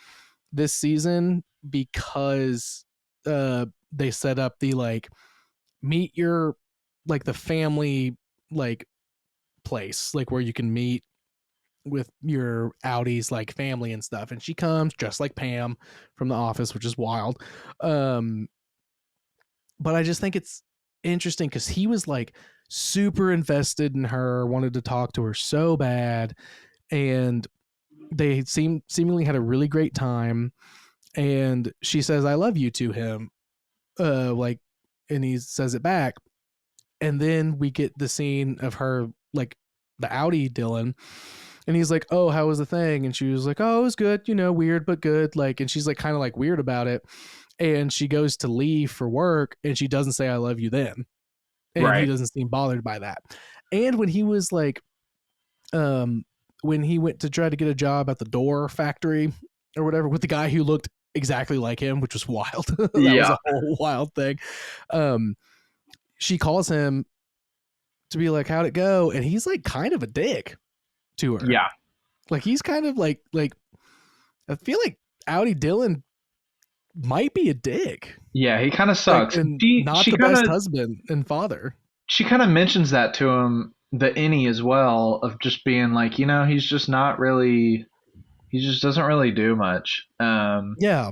this season because they set up the like meet your, like the family like place, like where you can meet with your Audi's like family and stuff, and she comes just like Pam from The Office, which is wild. But I just think it's interesting because he was like super invested in her, wanted to talk to her so bad, and they seemingly had a really great time. And she says I love you to him, like, and he says it back. And then we get the scene of her, like the Audi Dylan, and he's like, oh, how was the thing? And she was like, oh, it was good, weird but good, like, and she's like kind of like weird about it. And she goes to leave for work and she doesn't say I love you then, and he Right. doesn't seem bothered by that. And when he was like, when he went to try to get a job at the door factory or whatever with the guy who looked exactly like him, which was wild. That was Yeah. a whole wild thing. She calls him to be like, how'd it go? And he's like kind of a dick to her. Yeah. Like, he's kind of like I feel like Audi Dylan might be a dick. Yeah, he kind of sucks. Like, and She not she the kind best of husband and father. she kind of mentions that to him, the innie as well, of just being like, he's just not really, he just doesn't really do much. Yeah.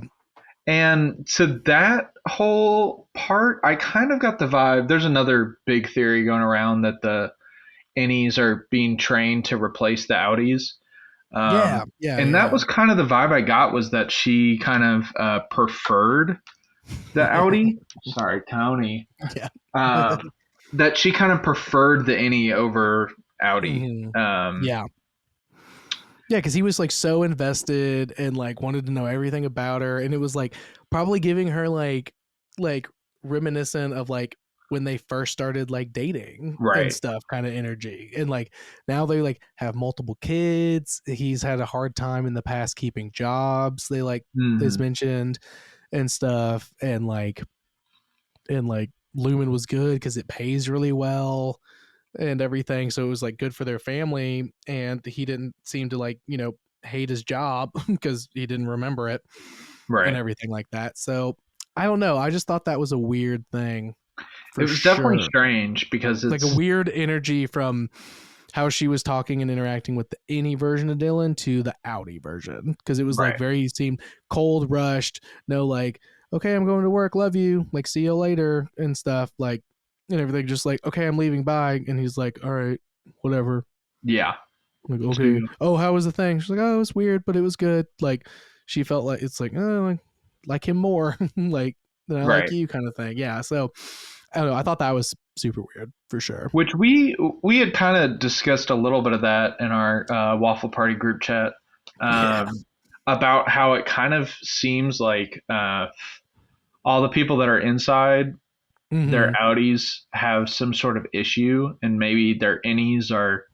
And to that whole part, I kind of got the vibe. There's another big theory going around that the innies are being trained to replace the Audis. Yeah. And that was kind of the vibe I got, was that she kind of preferred the Audi. Sorry, Tony. Yeah. That she kind of preferred the innie over Audi. Mm-hmm. Yeah, because he was like so invested and like wanted to know everything about her, and it was like probably giving her like reminiscent of like when they first started like dating and Right. stuff, kind of energy. And like now they like have multiple kids. He's had a hard time in the past keeping jobs, they like is Mhm. mentioned and stuff. And like Lumen was good because it pays really well and everything, so it was like good for their family. And he didn't seem to like hate his job because he didn't remember it and Right. everything like that. So I don't know, I just thought that was a weird thing It for was definitely sure. strange because Like it's a weird energy from how she was talking and interacting with the innie version of Dylan to the Audi version, because it was like right. very, seemed cold, rushed, no like, okay, I'm going to work, love you, like see you later and stuff, like, and everything, just like, okay, I'm leaving, bye. And he's like, all right, whatever. Yeah. Like, okay, oh, how was the thing? She's like, oh, it was weird but it was good. Like, she felt like, it's like, oh, like him more like than I like Right. you, kind of thing. Yeah, so I don't know, I thought that was super weird for sure. Which we had kind of discussed a little bit of that in our Waffle Party group chat, Yeah. about how it kind of seems like all the people that are inside Mhm. their Audis have some sort of issue, and maybe their innies are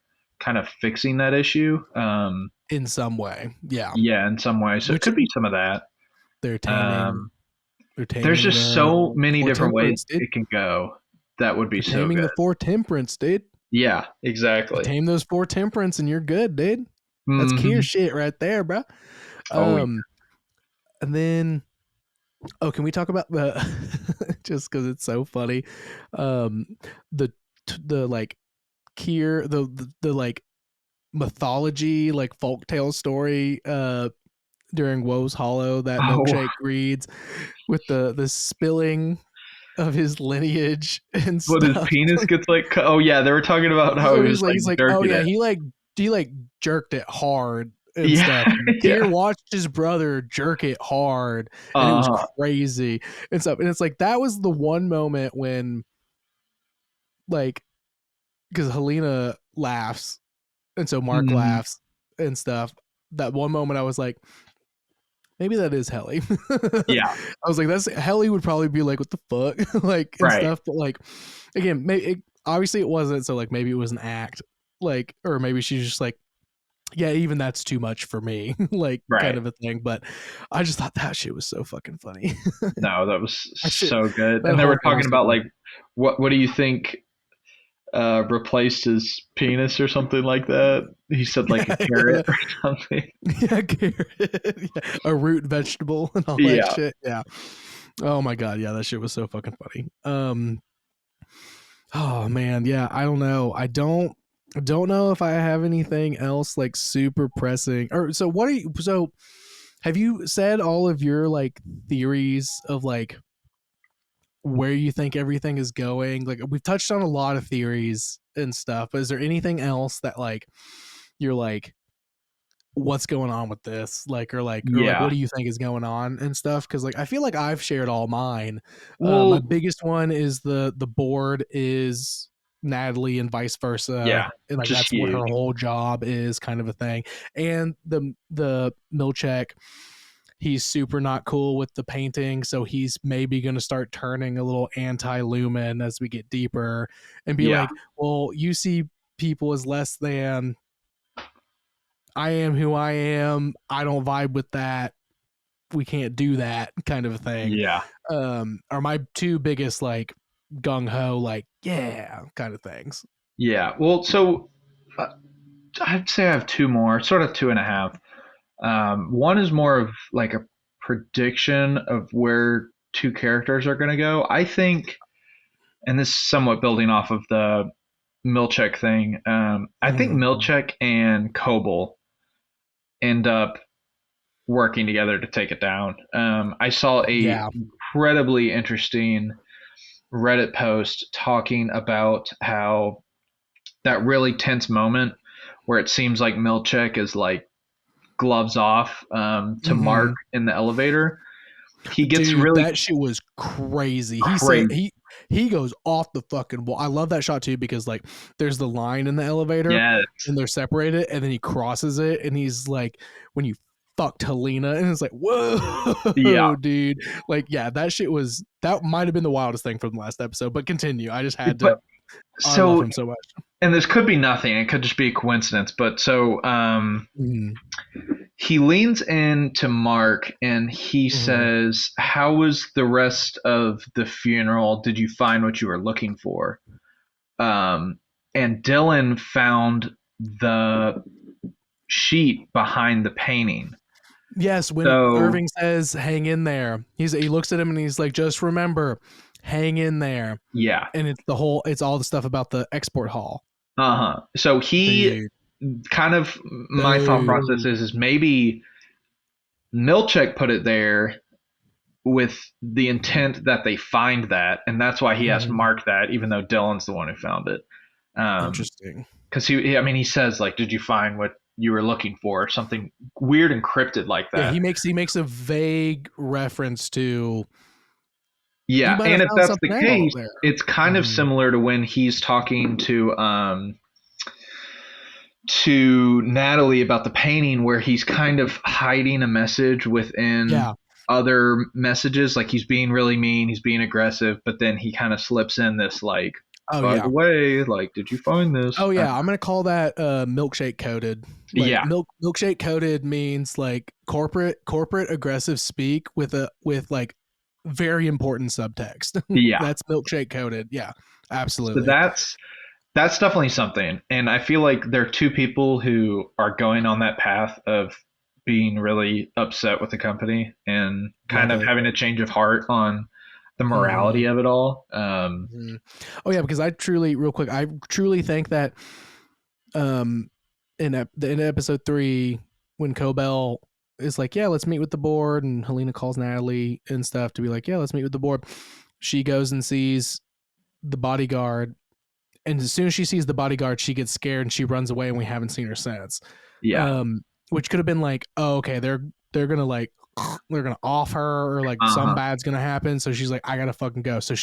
kind of fixing that issue. In some way, yeah. Yeah, in some way. So Which it could be some of that. they're taming. They're There's taming just the so many four different ways temperance, dude. it can go. That would be They're so taming good. the four temperance, dude. Yeah, You exactly. tame those four temperance, and you're good, dude. That's Mhm. Kier shit right there, bro. Oh, yeah. And then, can we talk about the just because it's so funny, the like Kier, the like mythology, like folktale story, during Woe's Hollow that Oh, Milkshake reads with the spilling of his lineage and but his stuff. penis gets like cut. Oh yeah, they were talking about how So he was he's like, oh jerking yeah, it. he jerked it hard and Yeah, stuff. And yeah. Kier watched his brother jerk it hard, and it was crazy and stuff. And it's like that was the one moment when, like, because Helena laughs, and so Mark Mhm. laughs and stuff. That one moment, I was like, maybe that is Helly. Yeah, I was like, that's Helly would probably be like, what the fuck, like and right. stuff. But like, again, obviously it wasn't. So like, maybe it was an act, like, or maybe she's just like, yeah, even that's too much for me, like Right. kind of a thing. But I just thought that shit was so fucking funny. No, that was That shit- so good. that And they whole were thing was talking so about funny. like what do you think replaced his penis or something like that? He said like a carrot or something. Yeah, carrot, yeah, a root vegetable and all that Yeah. shit. Yeah. Oh my god, yeah, that shit was so fucking funny. Oh man, yeah, I don't know. I don't know if I have anything else like super pressing. Or so what are you so have you said all of your like theories of like where you think everything is going? Like we've touched on a lot of theories and stuff, but is there anything else that like you're like what's going on with this, like or like Yeah. what do you think is going on and stuff? Because like I feel like I've shared all mine. Well, My biggest one is the board is Natalie and vice versa, yeah, and like just that's what her huge. whole job is, kind of a thing. And the Milchek, he's super not cool with the painting, so he's maybe going to start turning a little anti-lumen as we get deeper and be Yeah. like, well, you see people as less than, I am who I am. I don't vibe with that. We can't do that, kind of a thing. Yeah. Are my two biggest like gung ho, like yeah, kind of things. Yeah. Well, so I'd say I have two more, sort of two and a half. One is more of like a prediction of where two characters are going to go. I think, and this is somewhat building off of the Milchek thing. I think Milchek and Koble end up working together to take it down. I saw a incredibly interesting Reddit post talking about how that really tense moment where it seems like Milchek is like gloves off to Mark in the elevator. He gets really that shit was crazy. crazy. He said he goes off the fucking wall. I love that shot too because like there's the line in the elevator and they're separated and then he crosses it and he's like, when you fucked Helena, and it's like, whoa, dude. Like, yeah, that might have been the wildest thing from the last episode, but continue. I just had to. I love him so much. And this could be nothing. It could just be a coincidence. But so he leans into Mark and he says, how was the rest of the funeral? Did you find what you were looking for? And Dylan found the sheet behind the painting. Yes, when Irving says, hang in there, he looks at him and he's like, just remember, hang in there. Yeah. And it's all the stuff about the export hall. So he kind of, my thought process is maybe Milchek put it there with the intent that they find that, and that's why he asked Mark that, even though Dylan's the one who found it. Interesting. Because he says like, did you find what you were looking for? Something weird and cryptid like that. Yeah, he makes a vague reference to. Yeah, and if that's the case, it's kind of similar to when he's talking to Natalie about the painting, where he's kind of hiding a message within other messages. Like he's being really mean, he's being aggressive, but then he kind of slips in this like Oh by yeah. the way, like, did you find this? Oh yeah, I'm gonna call that milkshake coded. Like Yeah. milkshake coded means like corporate aggressive speak with like very important subtext. Yeah. That's milkshake coded. Yeah, So absolutely. that's definitely something. And I feel like there are two people who are going on that path of being really upset with the company and kind Love of it. having a change of heart on the Mhm. morality of it all. Mhm. Oh yeah, because I truly think that in episode 3 when Cobell is like, yeah, let's meet with the board, and Helena calls Natalie and stuff to be like, yeah, let's meet with the board. She goes and sees the bodyguard, and as soon as she sees the bodyguard, she gets scared and she runs away, and we haven't seen her since. Yeah. Which could have been like, oh, okay, they're gonna like they're gonna off her, or like some Uh-huh. bad's gonna happen. So she's like, I gotta fucking go. So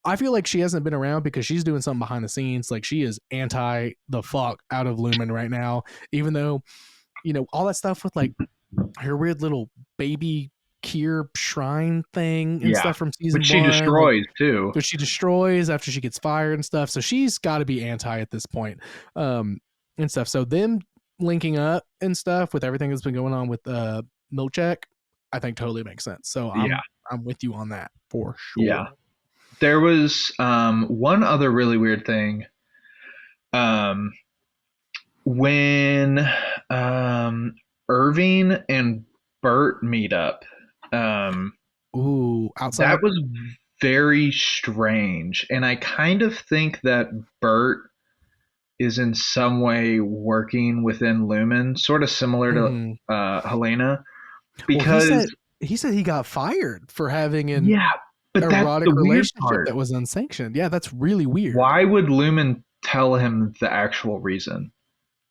I feel like she hasn't been around because she's doing something behind the scenes. Like she is anti the fuck out of Lumen right now, even though, all that stuff with like her weird little baby Kier shrine thing and Yeah. stuff from Which season she 1, like, destroys too. which she destroys after she gets fired and stuff. So she's got to be anti at this point, and stuff. So them linking up and stuff with everything that's been going on with Milchek, I think totally makes sense. So Yeah. I'm with you on that for Yeah. sure. There was one other really weird thing. Um, when Irving and Bert meet up, um, Ooh, that outside. was very strange. And I kind of think that Bert is in some way working within Lumen, sort of similar to Mm-hmm. Helena. Well, Because, he said he got fired for having an yeah, but that's erotic the weird relationship part. that was unsanctioned. Yeah, that's really weird. Why would Lumen tell him the actual reason?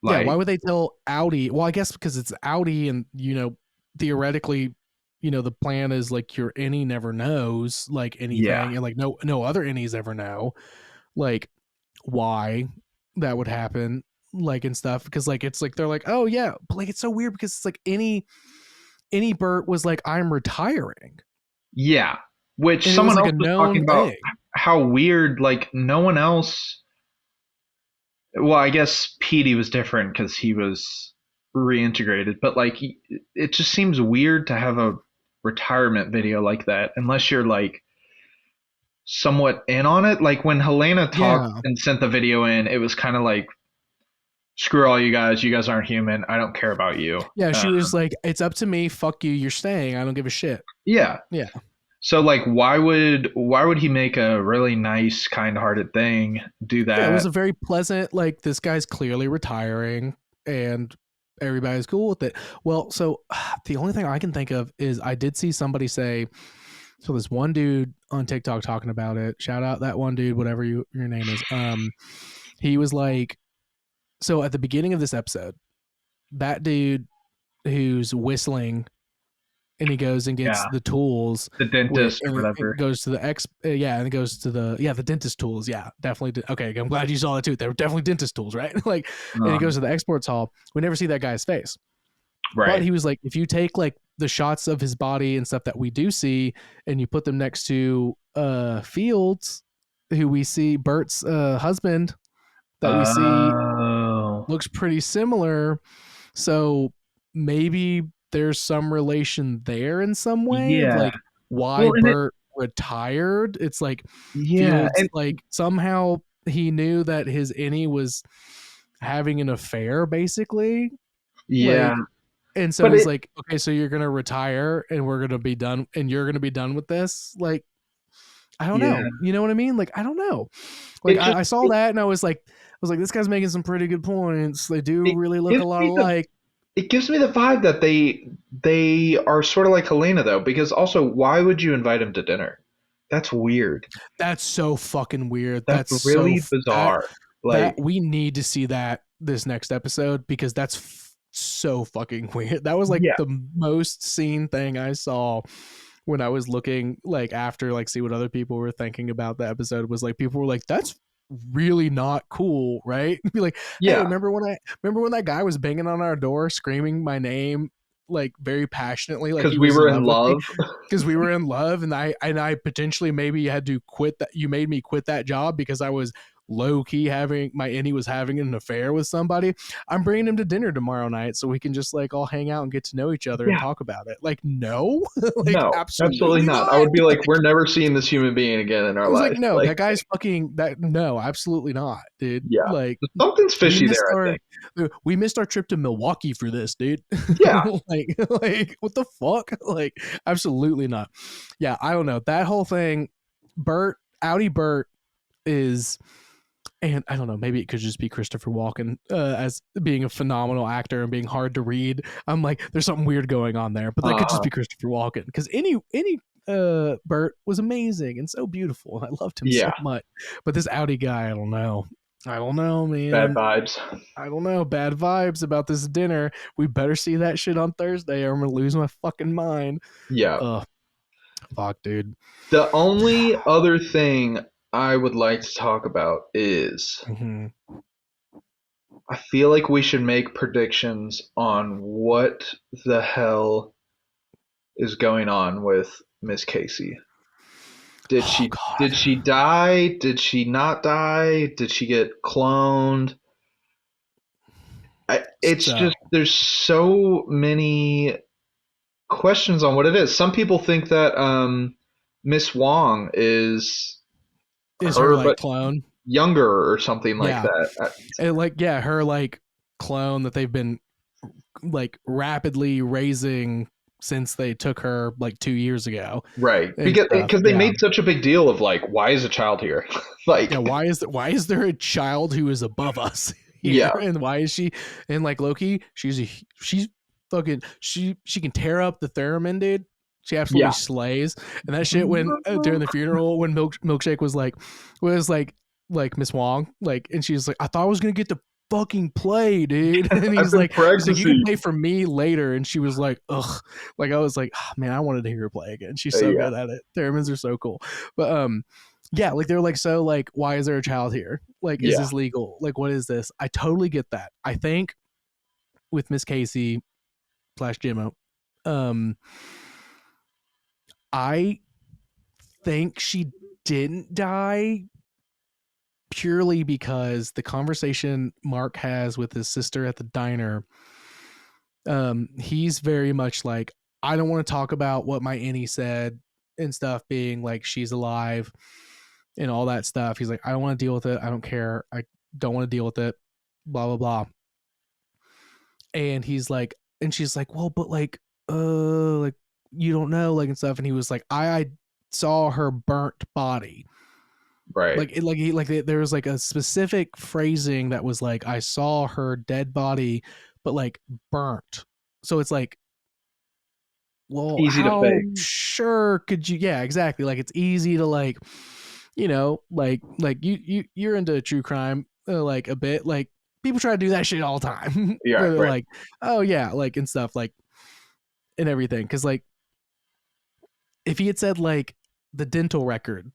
Yeah, Like, why would they tell Audi? Well, I guess because it's Audi, and theoretically, the plan is like your innie never knows like yeah, anything, and like no other innies ever know like why that would happen, like, and stuff, because like it's like they're like, oh yeah, but like it's so weird because it's like any Bert was like, I'm retiring, yeah. Which and it was someone like else a was talking known about thing. how weird, like, no one else. Well, I guess Petey was different because he was reintegrated, but like, it just seems weird to have a retirement video like that unless you're like somewhat in on it. Like when Helena talked Yeah, and sent the video in, it was kind of like, screw all you guys. You guys aren't human. I don't care about you. yeah, Uh, she was like, it's up to me, fuck you, you're staying, I don't give a shit. yeah. Yeah. So like, why would he make a really nice, kind-hearted thing do Yeah, it was that? a very pleasant, like, this guy's clearly retiring and everybody's cool with it. Well, so the only thing I can think of is I did see somebody say, so this one dude on TikTok talking about it. Shout out that one dude, whatever your name is. He was like, so at the beginning of this episode, that dude who's whistling and he goes and gets Yeah, the tools the with, dentist or and it whatever. goes to the yeah, and it goes to the dentist tools. Yeah, definitely. Okay, I'm glad you saw that too. They were definitely dentist tools, right? Like, and he goes to the exports hall. We never see that guy's face, but Right. he was like, if you take like the shots of his body and stuff that we do see, and you put them next to Fields, who we see Bert's husband, that we see Oh, looks pretty similar. So maybe there's some relation there in some way of yeah. like why Well, and it, Bert retired. It's like yeah, Fields, and like somehow he knew that his innie was having an affair, basically. yeah, Like, and so but he's it, like, okay, so you're gonna retire and we're gonna be done, and you're gonna be done with this. Like, I don't yeah, know. You know what I mean? Like, I don't know. Like, it just I saw that and I was like, this guy's making some pretty good points. They do it really look a gives lot me the alike. it gives me the vibe that they are sort of like Helena though, because also why would you invite him to dinner? That's weird. That's so fucking weird. That's really bizarre. That Like, we need to see that this next episode, because that's so fucking weird. That was like yeah, the most seen thing I saw when I was looking, like, after, like, see what other people were thinking about the episode. Was like, people were like, that's really not cool, right? Be like, hey, yeah, remember when that guy was banging on our door screaming my name like very passionately, like because he we was were in in love with me, love. because we were in love, and I potentially maybe had to quit that. You made me quit that job because I was low key having my Innie was having an affair with somebody. I'm bringing him to dinner tomorrow night so we can just like all hang out and get to know each other and Yeah. talk about it. Like, no, like No, absolutely absolutely not. not. I would be like, we're never seeing this human being again in I our was like, life. no, Like, that guy's fucking that. No, absolutely not, dude. yeah, Like, something's we fishy missed there, I our think. we missed our trip to Milwaukee for this, dude. Yeah. like what the fuck? Like, absolutely not. Yeah, I don't know. That whole thing, Audi Bert is, and I don't know, maybe it could just be Christopher Walken as being a phenomenal actor and being hard to read. I'm like, there's something weird going on there, but that could just be Christopher Walken, because any Bert was amazing and so beautiful, and I loved him so Yeah. much. But this Audi guy, I don't know, man. Bad vibes. I don't know, bad vibes about this dinner. We better see that shit on Thursday, or I'm gonna lose my fucking mind. Yeah. Fuck, dude. The only other thing I would like to talk about is I feel like we should make predictions on what the hell is going on with Miss Casey. Did she die? Did she not die? Did she get cloned? It's just there's so many questions on what it is. Some people think that Miss Wong is her like but clone, younger or something like that. And like, yeah, her like clone that they've been like rapidly raising since they took her like 2 years ago, Right? Because they made such a big deal of like, why is a child here? Like, yeah, why is there a child who is above us here? Yeah. And why is she? And like Loki, she's fucking she can tear up the theremin, dude. She absolutely slays. And that shit when during the funeral when Milkshake was like Miss Wong, like, and she's like, I thought I was gonna get to fucking play, dude. And he's like, you can play for me later. And she was like, ugh. Like, I was like, oh, man, I wanted to hear her play again. She's so good at it. Theremins are so cool. But yeah, like they're like, so like, why is there a child here? Like, is this legal? Like, what is this? I totally get that. I think with Miss Casey / Jimmo, I think she didn't die purely because the conversation Mark has with his sister at the diner, he's very much like, I don't want to talk about what my Innie said and stuff, being like she's alive and all that stuff. He's like, I don't want to deal with it. I don't care. I don't want to deal with it. Blah, blah, blah. And he's like, and she's like, well, but like you don't know, like, and stuff. And he was like, I saw her burnt body. Right. There was like a specific phrasing that was like, I saw her dead body, but like burnt. So it's like, well, easy how to fake. sure could you? Yeah, exactly. Like, it's easy to like, you know, like you're into true crime, like a bit. Like, people try to do that shit all the time. Yeah, They're right. like, oh yeah, like, and stuff, like, and everything. Because like, if he had said like the dental record,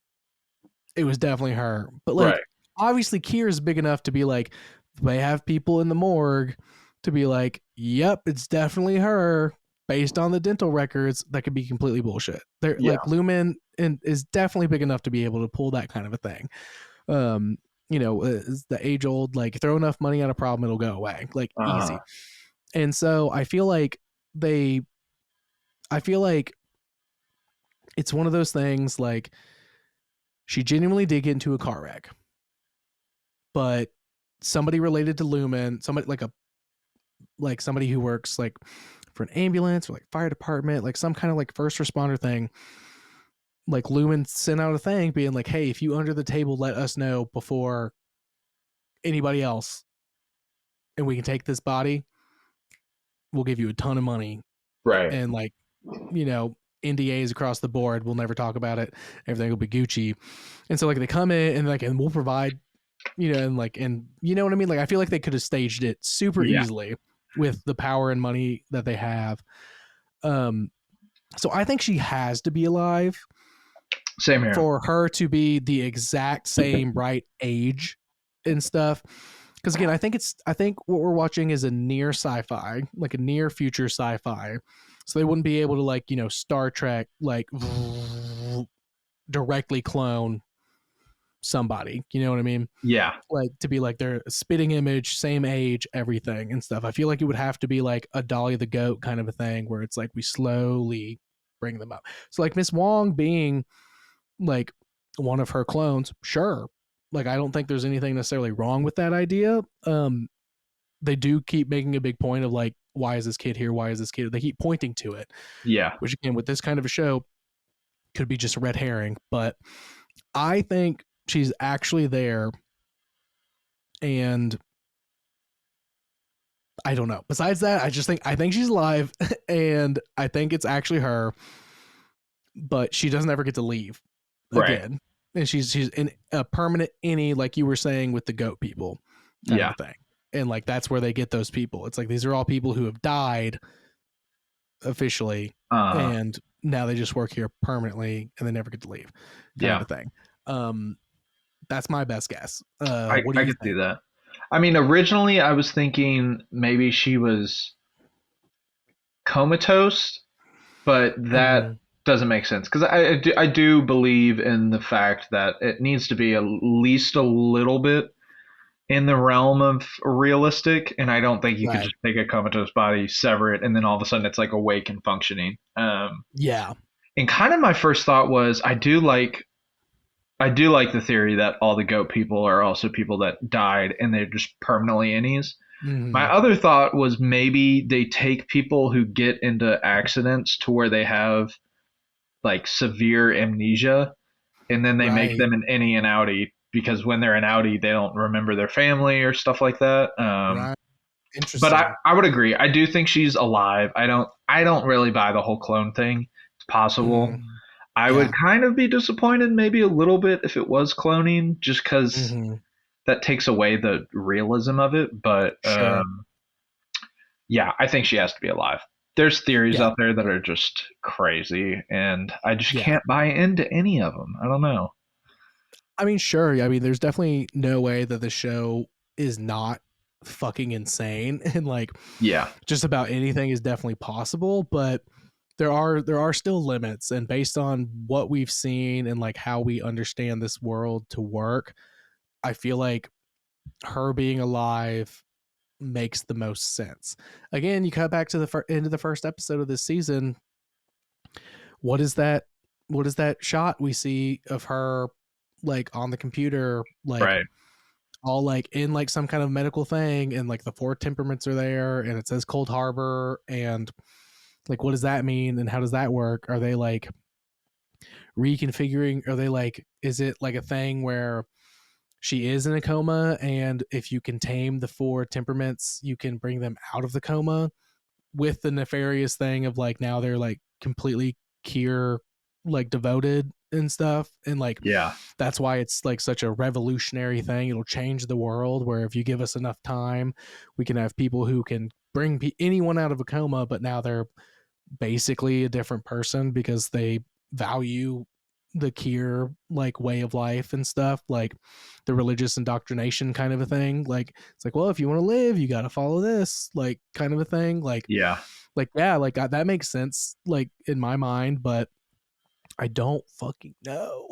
it was definitely her. But like, obviously Kier's big enough to be like, they have people in the morgue to be like, yep, it's definitely her based on the dental records. That could be completely bullshit. They're like, Lumen is definitely big enough to be able to pull that kind of a thing. You know, is the age old, like, throw enough money at a problem, it'll go away, like, easy. And so I feel like it's one of those things, like, she genuinely did get into a car wreck, but somebody related to Lumen, somebody who works like for an ambulance or like fire department, like some kind of like first responder thing, like Lumen sent out a thing being like, hey, if you under the table, let us know before anybody else, and we can take this body, we'll give you a ton of money. Right. And like, you know, NDAs across the board, we'll never talk about it, everything will be Gucci. And so like, they come in and like, and we'll provide, you know, and like, and you know what I mean? Like, I feel like they could have staged it super easily with the power and money that they have. So I think she has to be alive. Same here. For her to be the exact same right age and stuff. because again, I think what we're watching is a near sci-fi, like a near future sci-fi. So they wouldn't be able to like, you know, Star Trek like directly clone somebody. You know what I mean? Yeah. Like to be like their spitting image, same age, everything and stuff. I feel like it would have to be like a Dolly the Goat kind of a thing where it's like we slowly bring them up. So like Miss Wong being like one of her clones, sure. Like I don't think there's anything necessarily wrong with that idea. They do keep making a big point of like, why is this kid here? Why is this kid? They keep pointing to it. Yeah. Which again, with this kind of a show, could be just a red herring. But I think she's actually there. And I don't know. Besides that, I think she's alive and I think it's actually her. But she doesn't ever get to leave again. Right. And she's in a permanent innie, like you were saying with the goat people kind of a thing. And like that's where they get those people. It's like these are all people who have died officially and now they just work here permanently and they never get to leave kind of a thing. That's my best guess. I What do you could think? see that. I mean, originally I was thinking maybe she was comatose, but that doesn't make sense because I do believe in the fact that it needs to be at least a little bit in the realm of realistic, and I don't think you could just take a comatose body, sever it, and then all of a sudden it's like awake and functioning. Yeah. And kind of my first thought was I do like the theory that all the goat people are also people that died and they're just permanently innies. My other thought was maybe they take people who get into accidents to where they have like severe amnesia, and then they make them an innie and outie because when they're an outie, they don't remember their family or stuff like that. Interesting. But I would agree. I do think she's alive. I don't really buy the whole clone thing. It's possible. I would kind of be disappointed maybe a little bit if it was cloning just because that takes away the realism of it. But yeah, I think she has to be alive. There's theories out there that are just crazy, and I just can't buy into any of them. I don't know. I mean, sure. I mean, there's definitely no way that the show is not fucking insane and like just about anything is definitely possible, but there are still limits, and based on what we've seen and like how we understand this world to work, I feel like her being alive makes the most sense. Again, you cut back to the end of the first episode of this season. What is that shot we see of her like on the computer, like all like in like some kind of medical thing, and like the 4 temperaments are there and it says Cold Harbor, and like what does that mean and how does that work? Are they like reconfiguring? Are they like, is it like a thing where she is in a coma and if you can tame the 4 temperaments you can bring them out of the coma, with the nefarious thing of like now they're like completely Kier like devoted and stuff, and like that's why it's like such a revolutionary thing. It'll change the world, where if you give us enough time we can have people who can bring anyone out of a coma, but now they're basically a different person because they value the Kier like way of life and stuff, like the religious indoctrination kind of a thing. Like it's like, well, if you want to live you got to follow this like kind of a thing, like that makes sense like in my mind, but I don't fucking know.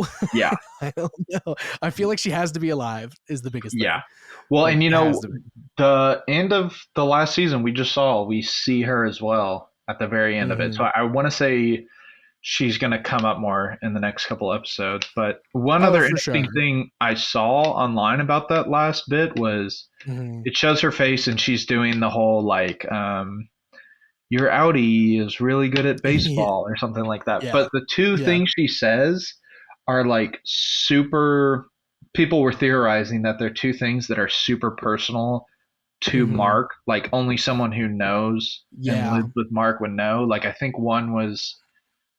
I don't know. I feel like she has to be alive is the biggest thing. Well, like, and you know, the end of the last season we see her as well at the very end of it, so I want to say she's going to come up more in the next couple episodes. But one other interesting thing I saw online about that last bit was it shows her face and she's doing the whole like your Audi is really good at baseball or something like that. But the 2 things she says are like super, people were theorizing that they're 2 things that are super personal to Mark, like only someone who knows and lives with Mark would know. Like I think one was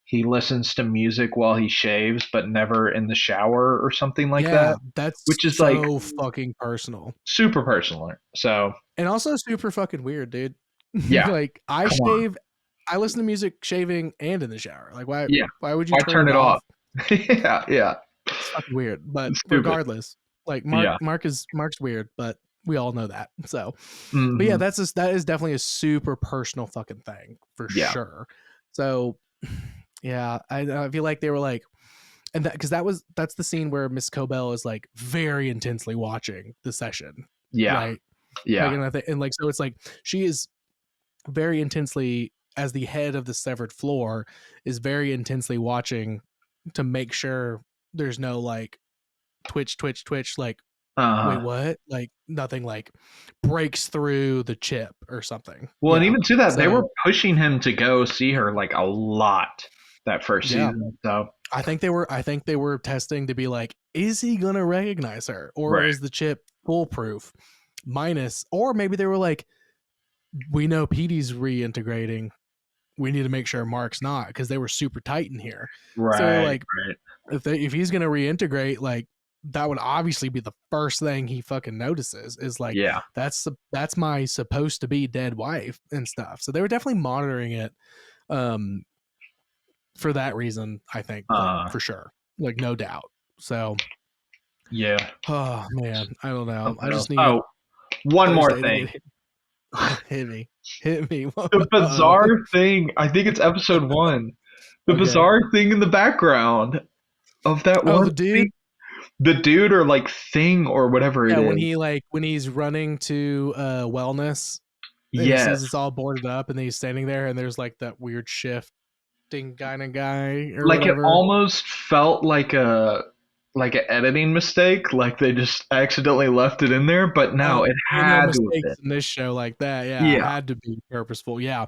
he listens to music while he shaves, but never in the shower or something like that. That's which is so like fucking personal, super personal. So and also super fucking weird, dude. Yeah, like I shave, I listen to music shaving and in the shower. Like why? Yeah, why would you turn it off? Yeah. It's fucking weird, but regardless, like Mark's weird, but We all know that. So, but yeah, Mhm. that is definitely a super personal fucking thing for Yeah. sure. So, yeah, I feel like they were like, and that because that's the scene where Miss Cobell is like very intensely watching the session, Yeah. right? Like, Yeah. and I think, and like, so it's like she is very intensely, as the head of the severed floor, is very intensely watching to make sure there's no like twitch, like, wait, Uh-huh. what? Like nothing like breaks through the chip or something. Well, and Yeah. even to that, they were So pushing him to go see her like a lot that first yeah, season. So I think they were testing to be like, is he gonna recognize her, or right, is the chip foolproof? Minus, or maybe they were like, we know Petey's reintegrating. We need to make sure Mark's not, because they were super tight in here. So they're right, like, right. if he's gonna reintegrate, like that would obviously be the first thing he fucking notices is like Yeah. that's my supposed to be dead wife and stuff. So they were definitely monitoring it um for that reason, I think, like for sure. Like no doubt. So Yeah. oh man, I don't know. I Something else. just need Oh, one more Thursday to thing. get hit me. Hit me. The Uh-oh. bizarre thing, I think it's episode 1. The Okay. bizarre thing in the background of that Oh, one the dude. thing, the dude or like thing or whatever it Yeah, is. when he's running to wellness and he Yes. sees it's all boarded up and then he's standing there and there's like that weird shifting kind of guy or Like it whatever. almost felt like an editing mistake, like they just accidentally left it in there, but no, Oh, it no had to have been. mistakes in this show like that. Yeah, it Yeah. had to be purposeful. Yeah.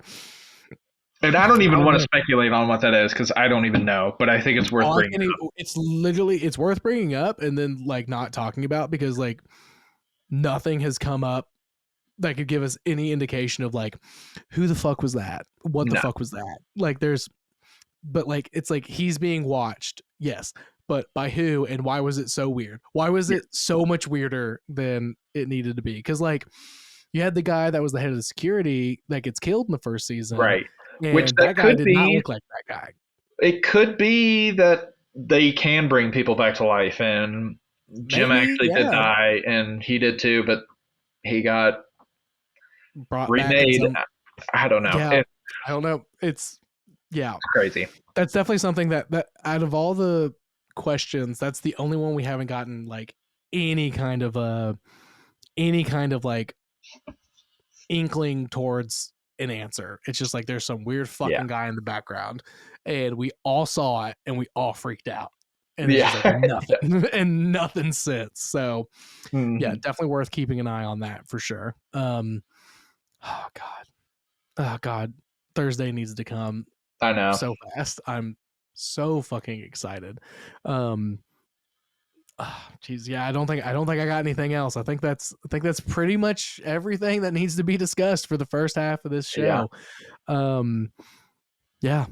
And I don't I even don't want to know. speculate on what that is because I don't even know, but I think it's worth Oh, I bringing can't even, up. it's worth bringing up and then like not talking about because like nothing has come up that could give us any indication of like who the fuck was that? What the No. fuck was that? Like but like it's like he's being watched, yes, but by who and why was it so weird? Why was Yeah. it so much weirder than it needed to be? Because like you had the guy that was the head of the security that gets killed in the first season, Right. Which and that that guy could did not be, look like that guy. it could be that they can bring people back to life and Jim Maybe, actually did yeah, die and he did too, but he got brought back in remade. some, I don't know. yeah, It's I don't know. It's yeah, crazy. that's definitely something that out of all the questions, that's the only one we haven't gotten like any kind of like inkling towards an answer. It's just like there's some weird Yeah. fucking guy in the background, and we all saw it and we all freaked out, and it's just like Yeah. nothing and nothing since. So yeah, Mhm. definitely worth keeping an eye on that for sure. Oh god, oh god, Thursday needs to come I know. so fast. I'm so fucking excited. Um, Geez, yeah, I don't think I got anything else. I think that's pretty much everything that needs to be discussed for the first half of this Yeah. show. Um, yeah.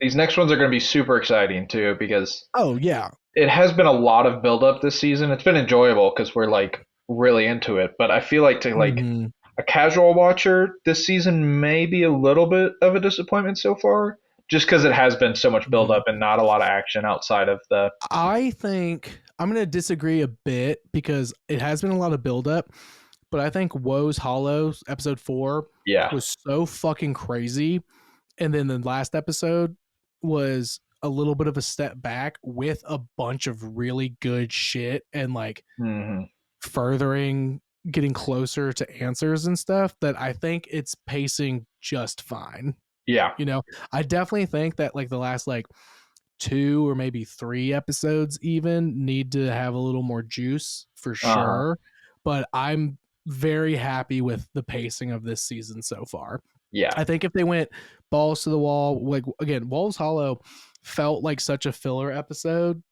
These next ones are going to be super exciting too because Oh yeah. it has been a lot of build up this season. It's been enjoyable because we're like really into it, but I feel like to like Hmm. a casual watcher, this season may be a little bit of a disappointment so far, just because it has been so much build Hmm. up and not a lot of action outside of the I think I'm gonna disagree a bit because it has been a lot of buildup, but I think Woe's Hollows episode 4 yeah. was so fucking crazy, and then the last episode was a little bit of a step back with a bunch of really good shit and like Hmm. furthering getting closer to answers and stuff that I think it's pacing just fine. Yeah. You know, I definitely think that like the last like 2 or maybe 3 episodes even need to have a little more juice for Uh huh. sure, but I'm very happy with the pacing of this season so far. Yeah. I think if they went balls to the wall, like again, Wolves Hollow felt like such a filler episode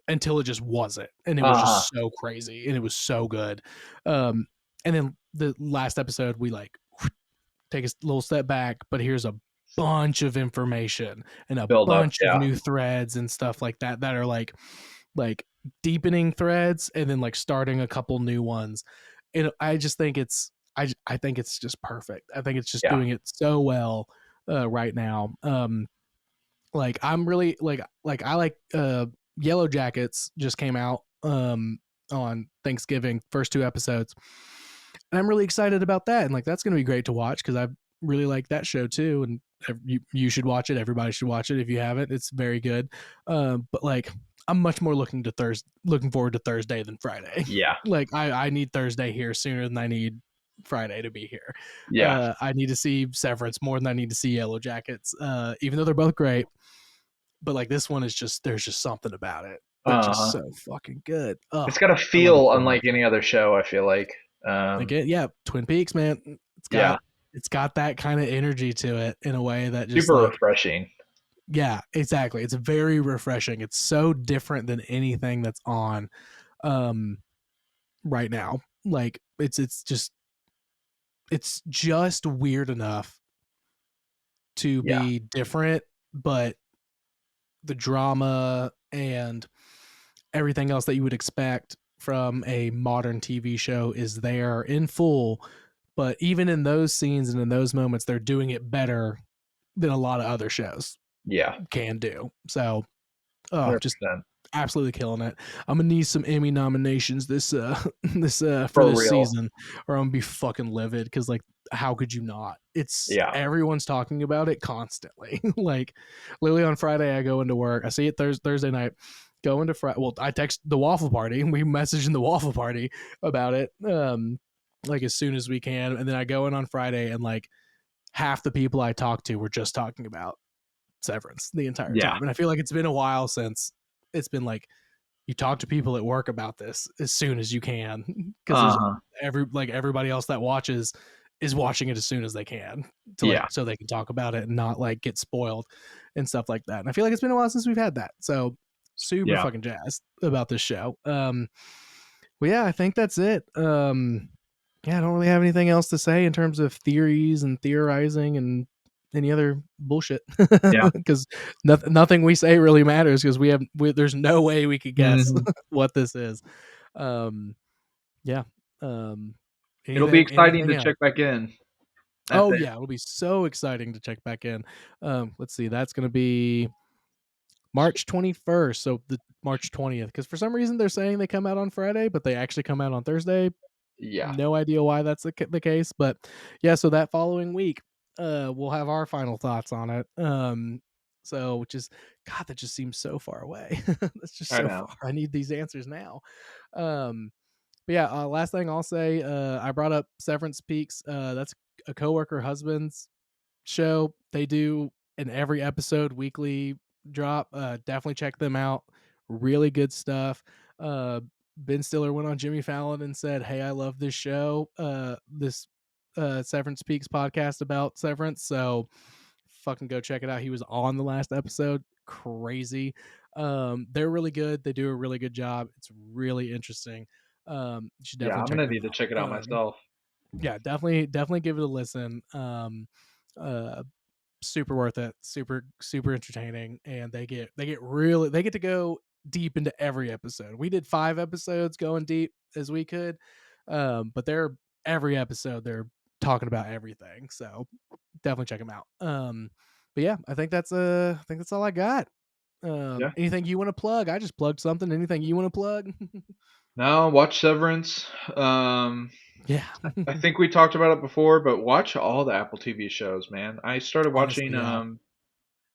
until it just wasn't, and it was Uh huh. just so crazy and it was so good. Um, and then the last episode, we like take a little step back, but here's a bunch of information and a Build up. bunch of Yeah. new threads and stuff like that that are like deepening threads and then like starting a couple new ones. And I just think I think it's just perfect. I think it's just Yeah. doing it so well right now. Like I'm really like I like Yellow Jackets just came out on Thanksgiving, first 2 episodes. And I'm really excited about that. And like, that's going to be great to watch because I really like that show too. And you should watch it. Everybody should watch it if you haven't. It's very good. But like, I'm much more looking forward to Thursday than Friday. Yeah. Like, I need Thursday here sooner than I need Friday to be here. Yeah. I need to see Severance more than I need to see Yellow Jackets. Even though they're both great, but like this one is just, there's just something about it that's just so fucking good. It's got a I love it feel so unlike much. any other show, I feel like. Again, yeah, Twin Peaks, man. It's got that kind of energy to it in a way that just super like, refreshing. yeah, exactly. It's very refreshing. It's so different than anything that's on right now. Like it's just weird enough to Yeah. be different, but the drama and everything else that you would expect from a modern TV show is there in full. But even in those scenes and in those moments, they're doing it better than a lot of other shows Yeah. can do. So, 100%. just absolutely killing it. I'm gonna need some Emmy nominations this for For this real. season, or I'm gonna be fucking livid because like, how could you not? It's everyone's talking about it constantly. Like, literally on Friday, I go into work, I see it Thursday night. Go into Friday. Well, I text the Waffle Party, and we message in the Waffle Party about it. Like as soon as we can, and then I go in on Friday, and like half the people I talked to were just talking about Severance the entire time. And I feel like it's been a while since it's been like you talk to people at work about this as soon as you can, because everybody else that watches is watching it as soon as they can to like so they can talk about it and not like get spoiled and stuff like that. And I feel like it's been a while since we've had that. So super fucking jazzed about this show. Well, yeah, I think that's it. Yeah, I don't really have anything else to say in terms of theories and theorizing and any other bullshit. Because nothing we say really matters because there's no way we could guess what this is. Yeah. It'll be exciting to check back in. Yeah, it'll be so exciting to check back in. Let's see, that's gonna be March 21st, so the March 20th, because for some reason they're saying they come out on Friday, but they actually come out on Thursday. Yeah. No idea why that's the case, but yeah, so that following week, we'll have our final thoughts on it. So which is, God, that just seems so far away. That's just so far. I need these answers now. But yeah, last thing I'll say, I brought up Severance Peaks. That's a coworker husband's show. They do an every episode weekly drop. Definitely check them out. Really good stuff. Ben Stiller went on Jimmy Fallon and said, "Hey, I love this show. This Severance Peaks podcast about Severance. So fucking go check it out." He was on the last episode. Crazy. They're really good. They do a really good job. It's really interesting. You should definitely I'm check gonna them need to check it out myself. Yeah, definitely give it a listen. Super worth it. Super entertaining, and they get to go deep into every episode. We did 5 episodes going deep as we could, but they're every episode they're talking about everything. So definitely check them out. But yeah, I think that's all I got. Anything you want to plug? I just plugged something. Anything you want to plug? No, watch Severance. Yeah. I think we talked about it before, but watch all the Apple TV shows, man. I started watching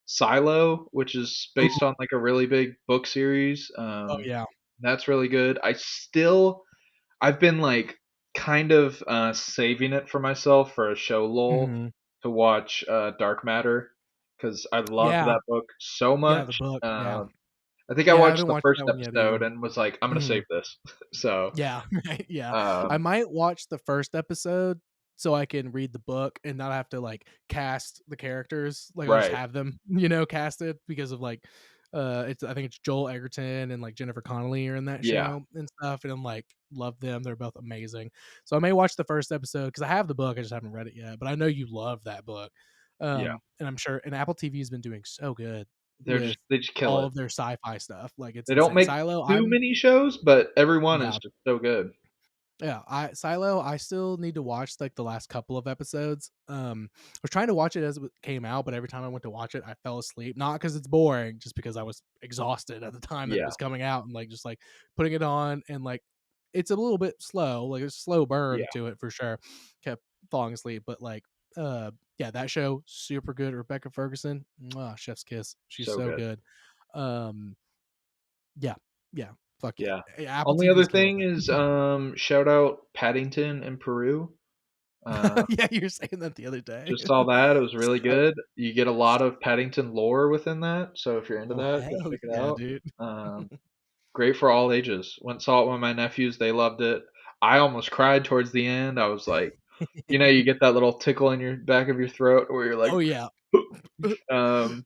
Silo, which is based on like a really big book series. Oh yeah. That's really good. I've been like kind of saving it for myself for a show lull to watch Dark Matter because I loved that book so much. Yeah, the book. I think I watched the first that one yet episode either. and was like, I'm gonna save this. So yeah, I might watch the first episode so I can read the book and not have to like cast the characters. Like I'll just have them, casted because of like I think it's Joel Egerton and like Jennifer Connelly are in that show and stuff, and I'm like, love them. They're both amazing. So I may watch the first episode because I have the book. I just haven't read it yet. But I know you love that book. And I'm sure, and Apple TV has been doing so good. They just kill all it. of their sci-fi stuff. Like it's they don't make Silo, too many shows, but every one is just so good. Yeah, Silo, I still need to watch like the last couple of episodes. I was trying to watch it as it came out, but every time I went to watch it, I fell asleep. Not because it's boring, just because I was exhausted at the time that it was coming out, and like just like putting it on and like it's a little bit slow, like a slow burn Yeah. to it for sure. Kept falling asleep, but like yeah, that show super good. Rebecca Ferguson, mwah, chef's kiss. She's So so good. good. Um, yeah, yeah, fuck yeah. Yeah. Apple Only other TV's killing thing it. is shout out Paddington in Peru. Yeah, you were saying that the other day. Just saw that. It was really So- good. You get a lot of Paddington lore within that. So if you're into oh that, go hell check it yeah, out. dude. Great for all ages. Went and saw it with my nephews. They loved it. I almost cried towards the end. I was like, you get that little tickle in your back of your throat where you're like, Oh yeah. um,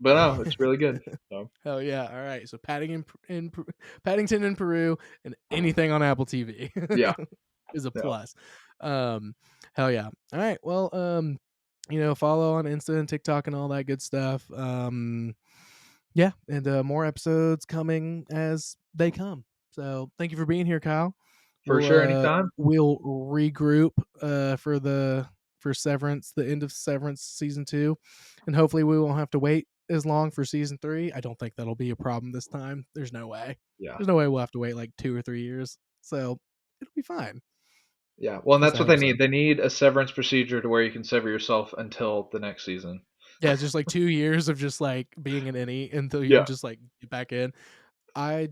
but no, it's really good. So Hell yeah! All right, so Paddington in Peru and anything on Apple TV yeah, is a yeah, plus. Hell yeah! All right, well, follow on Insta and TikTok and all that good stuff. Yeah, and more episodes coming as they come. So thank you for being here, Kyle. for sure. Anytime. We'll regroup for Severance, the end of Severance season 2, and hopefully we won't have to wait as long for season 3. I don't think that'll be a problem this time. There's no way. Yeah, There's no way we'll have to wait like 2 or 3 years. So it'll be fine. yeah. Well, and At least that's I what they hope so. need. They need a severance procedure to where you can sever yourself until the next season. Yeah, it's just like 2 years of just like being an innie until you Yeah, can just like get back in. I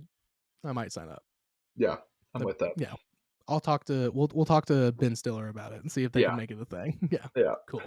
might sign up. yeah. I'm with that. Yeah. We'll talk to Ben Stiller about it and see if they Yeah, can make it a thing. Yeah. yeah. Cool.